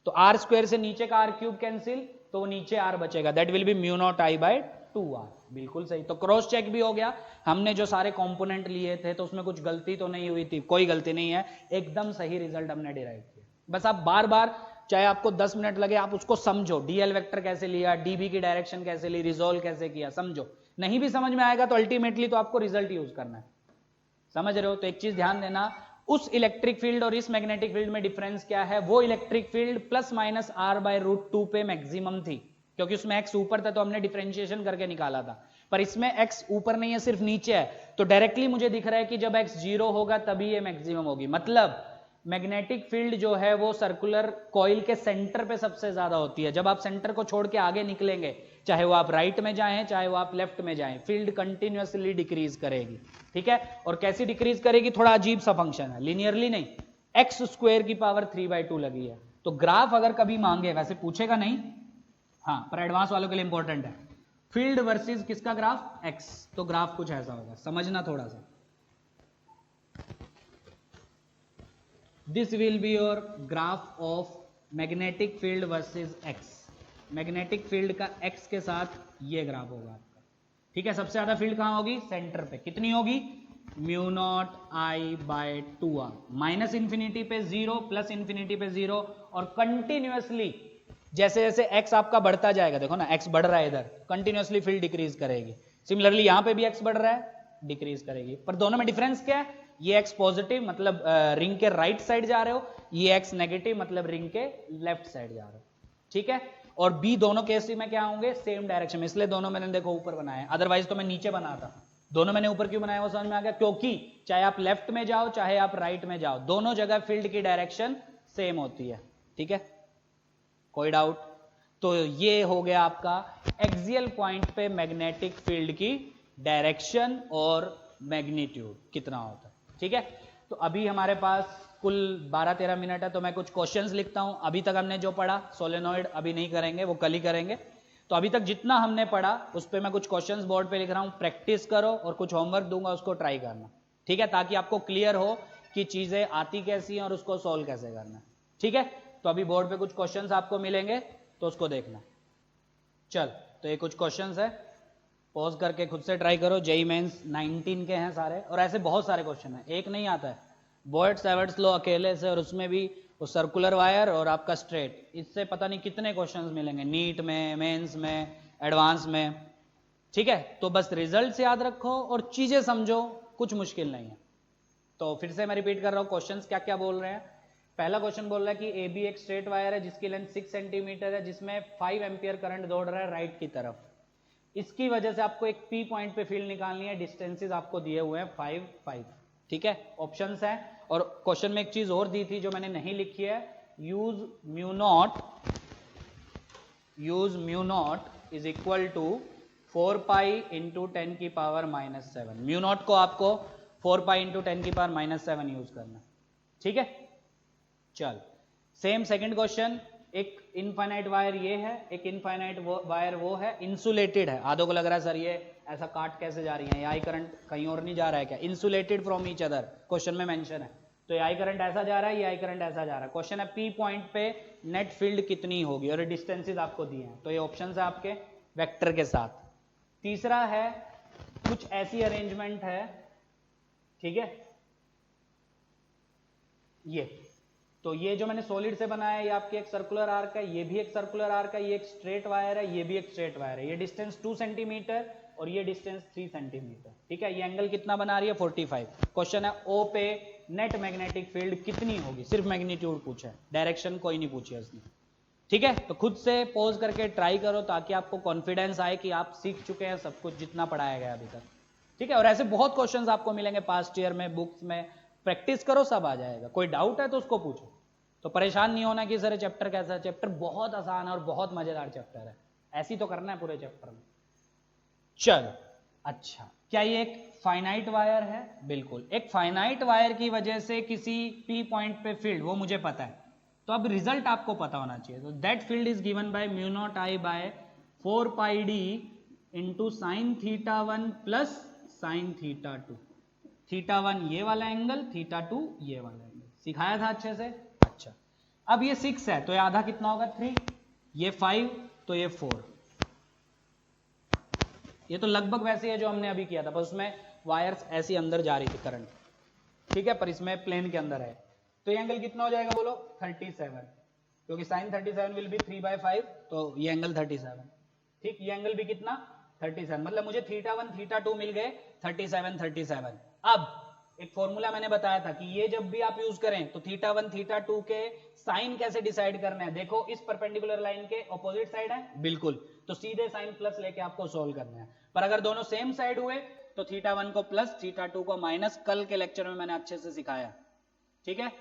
तो r स्क्वायर से नीचे का r क्यूब कैंसिल, तो वो नीचे r बचेगा, that will be mu not I by 2r। बिल्कुल सही। तो क्रॉस चेक भी हो गया, हमने जो सारे कंपोनेंट लिए थे तो उसमें कुछ गलती तो नहीं हुई थी? कोई गलती नहीं है, एकदम सही रिजल्ट हमने डिराइव किया। बस आप बार बार, चाहे आपको 10 मिनट लगे, आप उसको समझो, डीएल वेक्टर कैसे लिया, डीबी की डायरेक्शन कैसे ली, रिजोल्व कैसे किया, समझो। नहीं भी समझ में आएगा तो अल्टीमेटली तो आपको रिजल्ट यूज करना है, समझ रहे हो? तो एक चीज ध्यान देना, उस इलेक्ट्रिक फील्ड और इस मैग्नेटिक फील्ड में डिफरेंस क्या है? वो electric field plus minus r by root 2 पे मैक्सिमम थी, क्योंकि उसमें x ऊपर था तो हमने डिफरेंशिएशन करके निकाला था, पर इसमें x ऊपर नहीं है, सिर्फ नीचे है। तो डायरेक्टली मुझे दिख रहा है कि जब x 0 होगा तभी ये मैक्सिमम होगी, मतलब मैग्नेटिक फील्ड जो है वो सर्कुलर कॉइल के सेंटर पे सबसे ज्यादा होती है। जब आप सेंटर को छोड़ के आगे निकलेंगे, चाहे वो आप राइट में जाएं चाहे वो आप लेफ्ट में जाएं, फील्ड कंटिन्यूअसली डिक्रीज करेगी। ठीक है, और कैसी डिक्रीज करेगी? थोड़ा अजीब सा फंक्शन है, लिनियरली नहीं, एक्स स्क्वायर की पावर 3/2 लगी है। तो ग्राफ अगर कभी मांगे, वैसे पूछेगा नहीं, हाँ, पर एडवांस वालों के लिए इंपॉर्टेंट है, फील्ड वर्सेस किसका ग्राफ? एक्स। तो ग्राफ कुछ ऐसा होगा, समझना थोड़ा सा। This will be your graph of magnetic field versus x. Magnetic field का एक्स के साथ ये ग्राफ होगा आपका। ठीक है, सबसे ज्यादा फील्ड कहां होगी? सेंटर पे। कितनी होगी? Mu not I by 2r। Minus infinity पे 0, प्लस इंफिनिटी पे 0, और कंटिन्यूअसली जैसे जैसे x आपका बढ़ता जाएगा, देखो ना x बढ़ रहा है इधर, कंटिन्यूअसली फील्ड डिक्रीज करेगी। सिमिलरली यहां पे भी x बढ़ रहा है, डिक्रीज करेगी। पर दोनों में डिफरेंस क्या है? ये x पॉजिटिव मतलब रिंग के राइट साइड जा रहे हो, ये x नेगेटिव मतलब रिंग के लेफ्ट साइड जा रहे हो। ठीक है, और b दोनों केस में क्या होंगे? सेम डायरेक्शन में, इसलिए दोनों मैंने देखो ऊपर बनाया, अदरवाइज तो मैं नीचे बनाता। दोनों मैंने ऊपर क्यों बनाया वो समझ में आ गया? क्योंकि चाहे आप लेफ्ट में जाओ चाहे आप राइट में जाओ, दोनों जगह फील्ड की डायरेक्शन सेम होती है। ठीक है, कोई डाउट? तो ये हो गया आपका एक्सियल पॉइंट पे मैग्नेटिक फील्ड की डायरेक्शन और मैग्नीट्यूड कितना होता है। ठीक है, तो अभी हमारे पास कुल 12-13 मिनट है, तो मैं कुछ क्वेश्चंस लिखता हूं। अभी तक हमने जो पढ़ा सोलेनॉइड अभी नहीं करेंगे, वो कल ही करेंगे। तो अभी तक जितना हमने पढ़ा उस पर मैं कुछ क्वेश्चंस बोर्ड पे लिख रहा हूं, प्रैक्टिस करो, और कुछ होमवर्क दूंगा उसको ट्राई करना। ठीक है, ताकि आपको क्लियर हो कि चीजें आती कैसी हैं और उसको सोल्व कैसे करना। ठीक है, तो अभी बोर्ड पे कुछ क्वेश्चंस आपको मिलेंगे तो उसको देखना। चल, तो ये कुछ क्वेश्चंस है, पॉज करके खुद से ट्राई करो। जेई मेंस 19 के हैं सारे, और ऐसे बहुत सारे क्वेश्चन हैं, एक नहीं आता है। बॉयड-सैवर्ट्स लॉ अकेले से, और उसमें भी वो सर्कुलर वायर और आपका स्ट्रेट, इससे पता नहीं कितने क्वेश्चंस मिलेंगे नीट में, मेंस में, एडवांस में। ठीक है, तो बस रिजल्ट याद रखो और चीजें समझो, कुछ मुश्किल नहीं है। तो फिर से मैं रिपीट कर रहा हूं, क्वेश्चंस क्या क्या बोल रहे हैं। पहला क्वेश्चन बोल रहा है कि ए बी एक स्ट्रेट वायर है जिसकी लेंथ 6 सेंटीमीटर है, जिसमें 5 एम्पियर करंट दौड़ रहा है राइट की तरफ। इसकी वजह से आपको एक पी पॉइंट पे फील्ड निकालनी है, डिस्टेंसेस आपको दिए हुए हैं 5, 5। ठीक है, ऑप्शंस हैं, और क्वेश्चन में एक चीज और दी थी जो मैंने नहीं लिखी है, use mu nought is equal to 4 pi into 10 की पावर -7। म्यू नॉट को आपको 4 पाई इंटू 10 की पावर -7 यूज करना, ठीक है। चल सेम सेकंड क्वेश्चन, एक इनफाइनाइट वायर ये है, एक इनफाइनाइट वायर वो है, इंसुलेटेड है। आधो को लग रहा है सर ये ऐसा काट कैसे जा रही है, आई करंट कहीं और नहीं जा रहा है क्या? Insulated from each other, question में मेंशन है। तो ये आई करंट ऐसा जा रहा है, ये आई करंट ऐसा जा रहा है। क्वेश्चन है पी पॉइंट पे नेट फील्ड कितनी होगी, और डिस्टेंसेस आपको दिए हैं, तो ये ऑप्शन है आपके वेक्टर के साथ। तीसरा है कुछ ऐसी अरेंजमेंट है, ठीक है, ये तो ये जो मैंने सॉलिड से बनाया है, ये आपकी एक सर्कुलर आर्क है, ये भी एक सर्कुलर आर्क है, ये एक स्ट्रेट वायर है, ये भी एक स्ट्रेट वायर है। ये डिस्टेंस 2 सेंटीमीटर और ये डिस्टेंस 3 सेंटीमीटर, ठीक है। ये एंगल कितना बना रही है? 45। क्वेश्चन है ओ पे नेट मैग्नेटिक फील्ड कितनी होगी, सिर्फ मैग्नीट्यूड पूछा है, डायरेक्शन कोई नहीं पूछी है उसने, ठीक है। तो खुद से पोज करके ट्राई करो ताकि आपको कॉन्फिडेंस आए कि आप सीख चुके हैं सब कुछ जितना पढ़ाया गया अभी तक, ठीक है। और ऐसे बहुत क्वेश्चंस आपको मिलेंगे पास्ट ईयर में, बुक्स में, प्रैक्टिस करो, सब आ जाएगा। कोई डाउट है तो उसको पूछो, तो परेशान नहीं होना कि सर चैप्टर कैसा है। चैप्टर बहुत आसान है और बहुत मजेदार चैप्टर है, ऐसी तो करना है पूरे चैप्टर में। चलो अच्छा, क्या ये एक फाइनाइट वायर है? बिल्कुल, एक फाइनाइट वायर की वजह से किसी पी पॉइंट पे फील्ड, वो मुझे पता है, तो अब रिजल्ट आपको पता होना चाहिए। तो that field is given by mu not I by 4 pi D into sine theta 1 plus sine theta 2। Theta 1 ये वाला एंगल, थीटा 2 ये वाला एंगल, सिखाया था अच्छे से। अच्छा, अब ये 6 है तो ये आधा कितना होगा? 3, ये 5 तो ये 4। ये तो लगभग वैसे है जो हमने अभी किया था, बस उसमें वायर्स ऐसी अंदर जा रही थी करंट, ठीक है, पर इसमें प्लेन के अंदर है। तो ये एंगल कितना हो जाएगा बोलो? 37, क्योंकि साइन 37 विल बी 3/5, तो ये एंगल 37, ठीक। ये एंगल भी कितना? 37, मतलब मुझे थीटा 1 थीटा 2 मिल गए 37। अब एक फॉर्मूला मैंने बताया था कि ये जब भी आप यूज करें तो थीटा 1 थीटा 2 के साइन कैसे डिसाइड करना है। देखो इस परपेंडिकुलर लाइन के ऑपोजिट साइड है, बिल्कुल, तो सीधे साइन प्लस लेके आपको सोल्व करना है। पर अगर दोनों सेम साइड हुए तो थीटा 1 को प्लस, थीटा 2 को माइनस, कल के लेक्चर में मैंने अच्छे से सिखाया, ठीक है।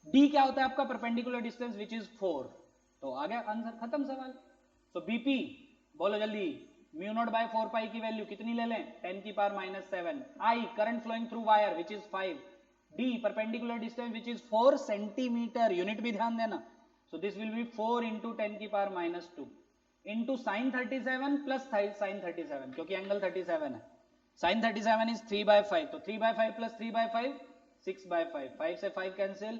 डी क्या होता है आपका? Perpendicular distance which is 4। तो आ गया आंसर, खत्म सवाल। तो बीपी बोलो जल्दी, म्यू नॉट बाय 4 पाई की वैल्यू कितनी ले लें? 10 की power -7। I current flowing through wire which is 5। D perpendicular distance which is 4 centimetre, unit भी ध्यान देना। So this will be 4 into 10 की power -2 into sine 37 plus sine 37, क्योंकि एंगल 37 है। साइन 37 इज 3/5, तो 3/5 प्लस 3/5 6/5, 5 से 5 cancel,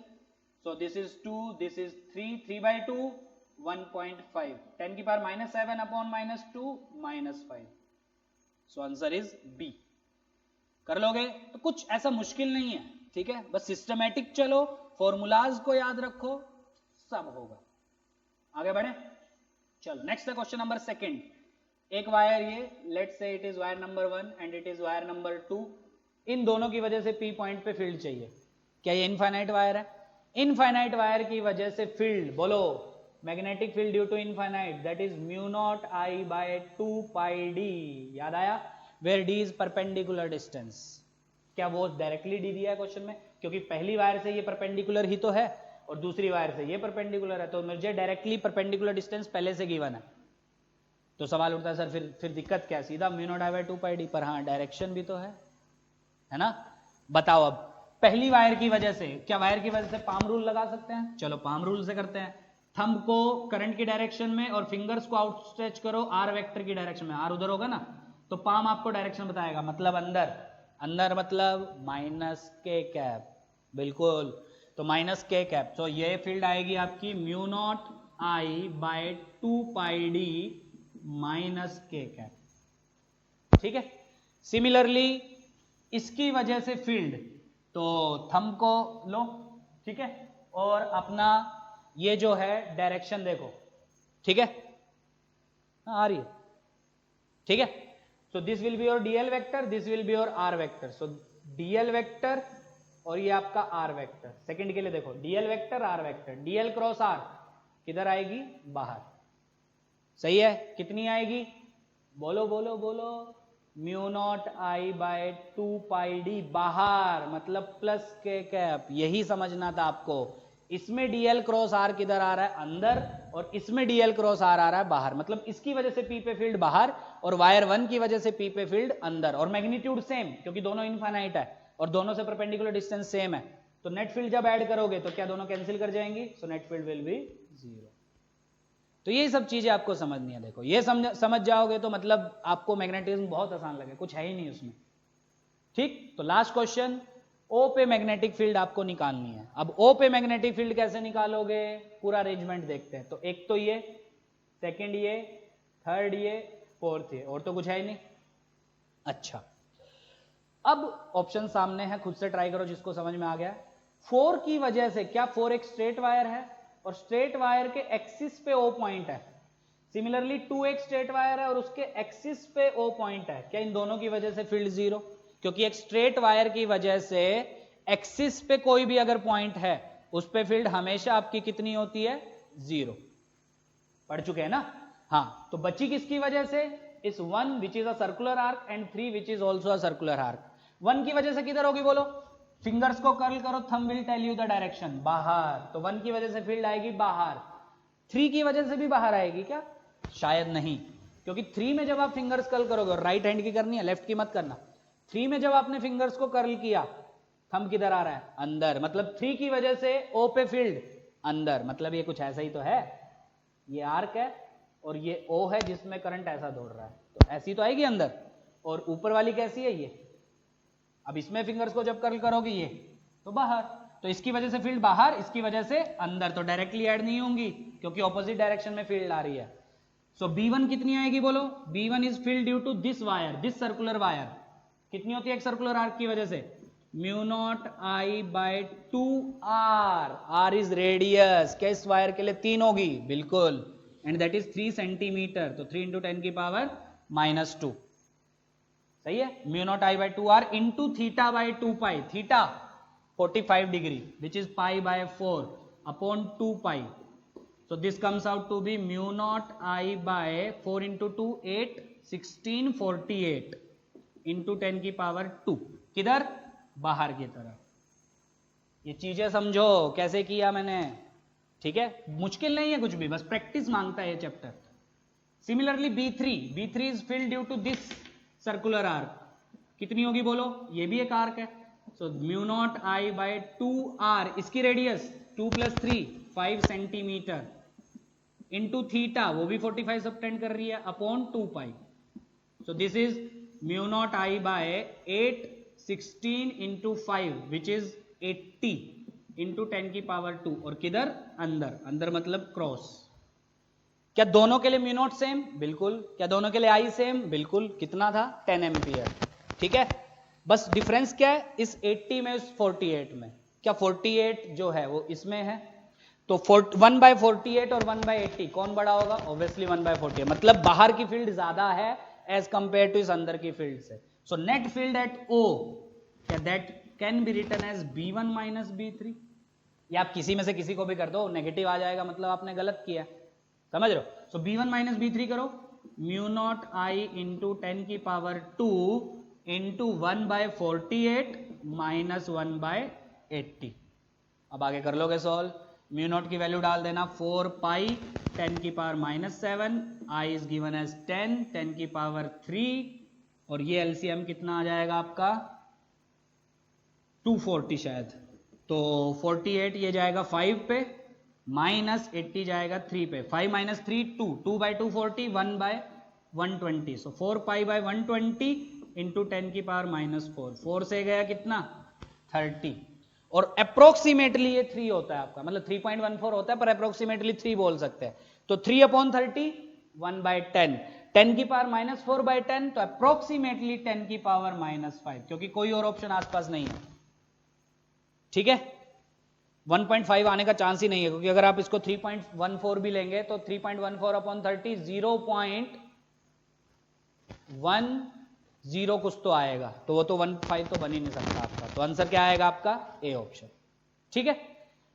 so this is 2, this is 3, 3/2 1.5, 10 की power -7 upon -2 -5, so answer is B. कर लोगे तो कुछ ऐसा मुश्किल नहीं है, ठीक है, बस सिस्टमेटिक चलो, फॉर्मूलाज को याद रखो, सब होगा। आगे बढ़े, चलो नेक्स्ट है क्वेश्चन नंबर सेकंड। एक वायर ये, let's say it is wire number 1 and it is wire number 2, इन दोनों की वजह से पी पॉइंट पे फील्ड चाहिए। क्या ये इनफाइनाइट वायर है? इनफाइनाइट वायर की वजह से फील्ड, बोलो magnetic field due to infinite, that is mu not I by 2 pi D. याद आया? Where D is perpendicular distance. क्या वो डायरेक्टली डी दिया है क्वेश्चन में? क्योंकि पहली वायर से ये परपेंडिकुलर ही तो है और दूसरी वायर से ये परपेंडिकुलर है, तो मुझे डायरेक्टली परपेंडिकुलर डिस्टेंस पहले से गिवन है। तो सवाल उठता है सर फिर दिक्कत क्या है? सीधा mu naught I by 2 pi D, पर हाँ डायरेक्शन भी तो है ना। बताओ अब पहली वायर की वजह से, क्या वायर की वजह से पाम रूल लगा सकते हैं? चलो पाम रूल से करते हैं। थंब को करंट की डायरेक्शन में और फिंगर्स को आउटस्ट्रेच करो आर वेक्टर की डायरेक्शन में, आर उधर होगा ना, तो पाम आपको डायरेक्शन बताएगा, मतलब अंदर, अंदर मतलब माइनस के कैप, बिल्कुल, तो माइनस के कैप। तो ये फील्ड आएगी आपकी mu naught I by 2 pi D minus के कैप, ठीक है। सिमिलरली इसकी वजह से फील्ड, तो थंब को लो, ठीक है, और अपना ये जो है डायरेक्शन देखो, ठीक है, आ रही है, ठीक है। So this will be your DL vector, this will be your are vector. So DL vector और ये आपका आर वेक्टर। सेकंड के लिए देखो, DL vector R vector, DL cross R किधर आएगी? बाहर, सही है। कितनी आएगी? बोलो बोलो बोलो, mu not I by 2 pi D, बाहर मतलब प्लस के कैप, यही समझना था आपको। इसमें डीएल क्रॉस आर किधर आ रहा है? अंदर, और इसमें डीएल क्रॉस आर आ रहा है बाहर, मतलब इसकी वजह से पी पे फील्ड बाहर और वायर 1 की वजह से पी पे फील्ड अंदर, और मैग्नीट्यूड सेम क्योंकि दोनों इनफाइनाइट है और दोनों से परपेंडिकुलर डिस्टेंस सेम है। तो नेट फील्ड जब ऐड करोगे तो क्या दोनों कैंसिल कर जाएंगी, सो नेट फील्ड विल बी 0। तो ये सब चीजें आपको समझनी है। देखो ये समझ जाओगे तो मतलब आपको मैग्नेटिज्म बहुत आसान लगे, कुछ है ही नहीं उसमें। ठीक, तो लास्ट क्वेश्चन, ओ पे मैग्नेटिक फील्ड आपको निकालनी है। अब ओ पे मैग्नेटिक फील्ड कैसे निकालोगे, पूरा अरेंजमेंट देखते हैं। तो एक तो ये, सेकंड ये, थर्ड ये, फोर्थ ये, और तो कुछ है ही नहीं। अच्छा, अब ऑप्शन सामने है, खुद से ट्राई करो जिसको समझ में आ गया। 4 की वजह से, क्या 4 एक स्ट्रेट वायर है और स्ट्रेट वायर के एक्सिस पे ओ पॉइंट है। सिमिलरली 2 एक स्ट्रेट वायर है और उसके एक्सिस पे ओ पॉइंट है। क्या इन दोनों की वजह से फील्ड 0? क्योंकि एक स्ट्रेट वायर की वजह से एक्सिस पे कोई भी अगर पॉइंट है उस पे फील्ड हमेशा आपकी कितनी होती है, 0। पढ़ चुके हैं ना। हाँ, तो बची किसकी वजह से, इस 1 which is a circular arc and 3 which is also a circular arc. 1 की वजह से किधर होगी बोलो, फिंगर्स को कर्ल करो, thumb will tell you the direction, बाहर। तो 1 की वजह से फील्ड आएगी बाहर। 3 की वजह से भी बाहर आएगी क्या, शायद नहीं, क्योंकि 3 में जब आप फिंगर्स कर्ल करोगे, और राइट हैंड की करनी है, लेफ्ट की मत करना। 3 में जब आपने फिंगर्स को कर्ल किया, थंब किधर आ रहा है, अंदर, मतलब 3 की वजह से ओ पे फील्ड अंदर, मतलब ये कुछ ऐसा ही तो है। ये आर्क है और ये ओ है जिसमें करंट ऐसा दौड़ रहा है, तो ऐसी तो आएगी अंदर। और ऊपर वाली कैसी है, ये। अब इसमें फिंगर्स को जब कर्ल करोगे ये तो बाहर, तो इसकी वजह से फील्ड बाहर, इसकी वजह से अंदर, तो डायरेक्टली ऐड नहीं होंगी क्योंकि ऑपोजिट डायरेक्शन में फील्ड आ रही है। सो B1 कितनी आएगी बोलो, B1 is field due to this wire, this circular wire. कितनी होती है एक सर्कुलर आर्क की वजह से, μ0I/2R। R इज रेडियस, क्या इस वायर के लिए 3 होगी, बिल्कुल, एंड दैट इज 3 सेंटीमीटर, तो 3 × 10⁻⁻²। सही है, μ0I/2R into θ/2π, theta 45 degree which is π/4 upon 2π। So this comes out to be μ0I/4 into 2 8 1648 into 10⁻²। किधर, बाहर की तरफ। ये चीजें समझो कैसे किया मैंने, ठीक है, मुश्किल नहीं है कुछ भी, बस प्रैक्टिस मांगता है ये चैप्टर। Similarly B3 is field due to this circular arc, कितनी होगी बोलो, ये भी एक आर्क है। सो μ0I/2R, इसकी रेडियस 2 + 3 5 सेंटीमीटर इंटू थीटा, वो भी 45 सबटेंड कर रही है, upon 2π। So this is μ0I/8 16 into 5 which is 80 into 10⁻², और किधर, अंदर, अंदर मतलब क्रॉस। क्या दोनों के लिए μ0 सेम, बिल्कुल। क्या दोनों के लिए I सेम, बिल्कुल। कितना था, 10 एम्पियर, ठीक है। बस डिफरेंस क्या है, इस 80 में, इस 48 में। क्या 48 जो है वो इसमें है, तो 1/48 और 1/80 कौन बड़ा होगा, ऑब्वियसली 1/48, मतलब बाहर की फील्ड ज्यादा है एज कंपेयर टू इस अंदर की फील्ड से। So net field at O, क्या that can be written as B1 - B3, या आप किसी में से किसी को भी कर दो, नेगेटिव आ जाएगा मतलब आपने गलत किया, समझ रहे हो। सो B1 - B3 करो, μ0I into 10⁻² into 1/48 minus 1/80। अब आगे कर लोगे सॉल्व, μ0 की वैल्यू डाल देना 4π 10⁻⁻7, I इज गिवन एज 10 10⁻3, और ये एलसीएम कितना आ जाएगा आपका 240 शायद, तो 48 ये जाएगा 5 पे, माइनस 80 जाएगा 3 पे, 5 - 3 2, 2/2 40, 1/120, सो 4π/120 इंटू 10⁻⁻4, 4 से गया कितना 30, और अप्रोक्सीमेटली ये 3 होता है आपका, मतलब 3.14 होता है पर अप्रोक्सीमेटली 3 बोल सकते हैं। तो 3/30 1/10, 10⁻⁻4/10, तो अप्रोक्सीमेटली 10⁻⁻5, क्योंकि कोई और ऑप्शन आसपास नहीं है, ठीक है। 1.5 आने का चांस ही नहीं है, क्योंकि अगर आप इसको 3.14 भी लेंगे तो 3.14/30 0.10 कुछ तो आएगा, तो वो तो 1.5 तो बन ही नहीं सकता आपका, तो आंसर क्या आएगा आपका ए ऑप्शन, ठीक है।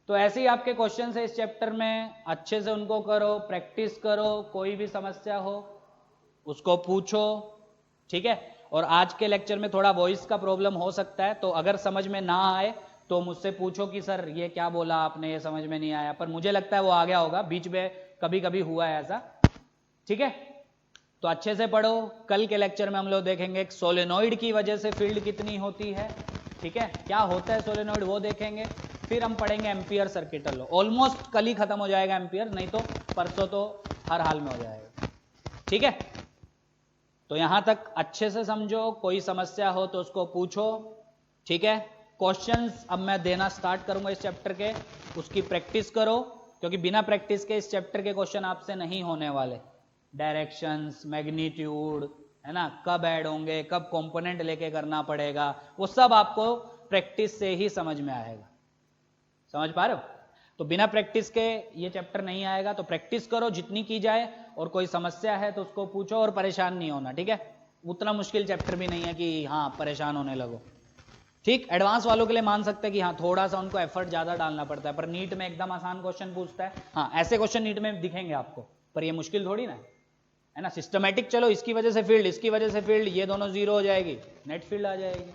तो ऐसे ही आपके क्वेश्चन है इस चैप्टर में, अच्छे से उनको करो, प्रैक्टिस करो, कोई भी समस्या हो उसको पूछो, ठीक है। और आज के लेक्चर में थोड़ा वॉइस का प्रॉब्लम हो सकता है, तो अगर समझ में ना आए तो मुझसे पूछो कि सर ये क्या बोला आपने, ये समझ में नहीं आया, पर मुझे लगता है वो आ गया होगा। बीच में कभी कभी हुआ है ऐसा, ठीक है। तो अच्छे से पढ़ो। कल के लेक्चर में हम लोग देखेंगे सोलेनोइड की वजह से फील्ड कितनी होती है, ठीक है, क्या होता है सोलेनोइड वो देखेंगे। फिर हम पढ़ेंगे एम्पियर सर्किट लॉ। ऑलमोस्ट कल ही खत्म हो जाएगा एम्पियर, नहीं तो परसों तो हर हाल में हो जाएगा, ठीक है। तो यहां तक अच्छे से समझो, कोई समस्या हो तो उसको पूछो, ठीक है। क्वेश्चंस अब मैं देना स्टार्ट करूंगा इस चैप्टर के, उसकी प्रैक्टिस करो, क्योंकि बिना प्रैक्टिस के इस चैप्टर के क्वेश्चन आपसे नहीं होने वाले। डायरेक्शंस, मैग्नीट्यूड, है ना, कब ऐड होंगे, कब कंपोनेंट लेके करना पड़ेगा, वो सब आपको प्रैक्टिस से ही समझ में आएगा। समझ पा रहे हो? तो बिना प्रैक्टिस के ये चैप्टर नहीं आएगा, तो प्रैक्टिस करो जितनी की जाए, और कोई समस्या है तो उसको पूछो और परेशान नहीं होना, ठीक है। उतना मुश्किल चैप्टर भी नहीं है कि हाँ परेशान होने लगो, ठीक। एडवांस वालों के लिए मान सकते हैं कि हाँ थोड़ा सा उनको एफर्ट ज्यादा डालना पड़ता है, पर नीट में एकदम आसान क्वेश्चन पूछता है। हाँ ऐसे क्वेश्चन नीट में दिखेंगे आपको, पर ये मुश्किल थोड़ी ना है ना। सिस्टमैटिक चलो, इसकी वजह से फील्ड, इसकी वजह से फील्ड, ये दोनों जीरो हो जाएगी, नेट फील्ड आ जाएगी,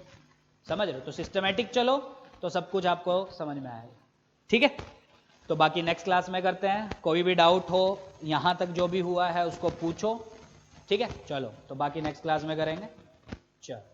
समझ रहे हो। तो सिस्टमैटिक चलो तो सब कुछ आपको समझ में आएगा, ठीक है। तो बाकी नेक्स्ट क्लास में करते हैं। कोई भी डाउट हो यहाँ तक जो भी हुआ है उसको पूछो, ठीक है। चलो तो बाकी नेक्स्ट क्लास में करेंगे। चलो।